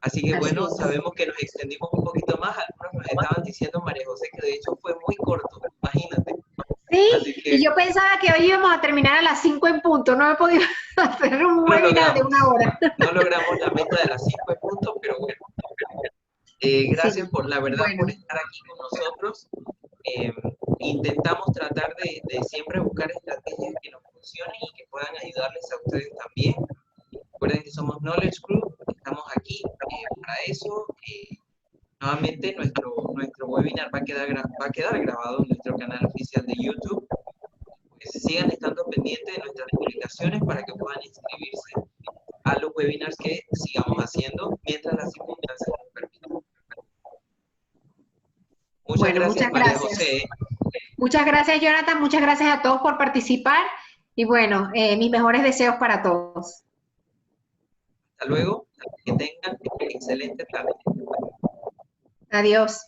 S1: Así que
S2: Así
S1: bueno,
S2: es.
S1: sabemos que nos extendimos un poquito más. Algunos nos estaban diciendo, María José, que de hecho fue muy corto, imagínate.
S2: Sí,
S1: Así que
S2: y yo pensaba que hoy íbamos a terminar a las 5 en punto, no he podido hacer un
S1: no lo
S2: webinar de
S1: logramos.
S2: 1 hora.
S1: No logramos la meta de las 5 puntos, pero bueno. Gracias
S2: Sí,
S1: por la verdad
S2: bueno,
S1: por estar aquí con nosotros. Eh, Intentamos tratar de siempre buscar estrategias que nos funcionen y que puedan ayudarles a ustedes también. Recuerden que somos Knowledge Group, estamos aquí para eso. Nuevamente nuestro webinar va a quedar grabado en nuestro canal oficial de YouTube. Pues sigan estando pendientes de nuestras publicaciones para que puedan inscribirse a los webinars que sigamos haciendo mientras las circunstancias nos permitan. Muchas
S2: bueno,
S1: gracias,
S2: muchas
S1: María
S2: gracias.
S1: José.
S2: Muchas gracias, Jonathan, muchas gracias a todos por participar y bueno, mis mejores deseos para todos.
S1: Hasta luego. Que tengan excelente tarde.
S2: Adiós.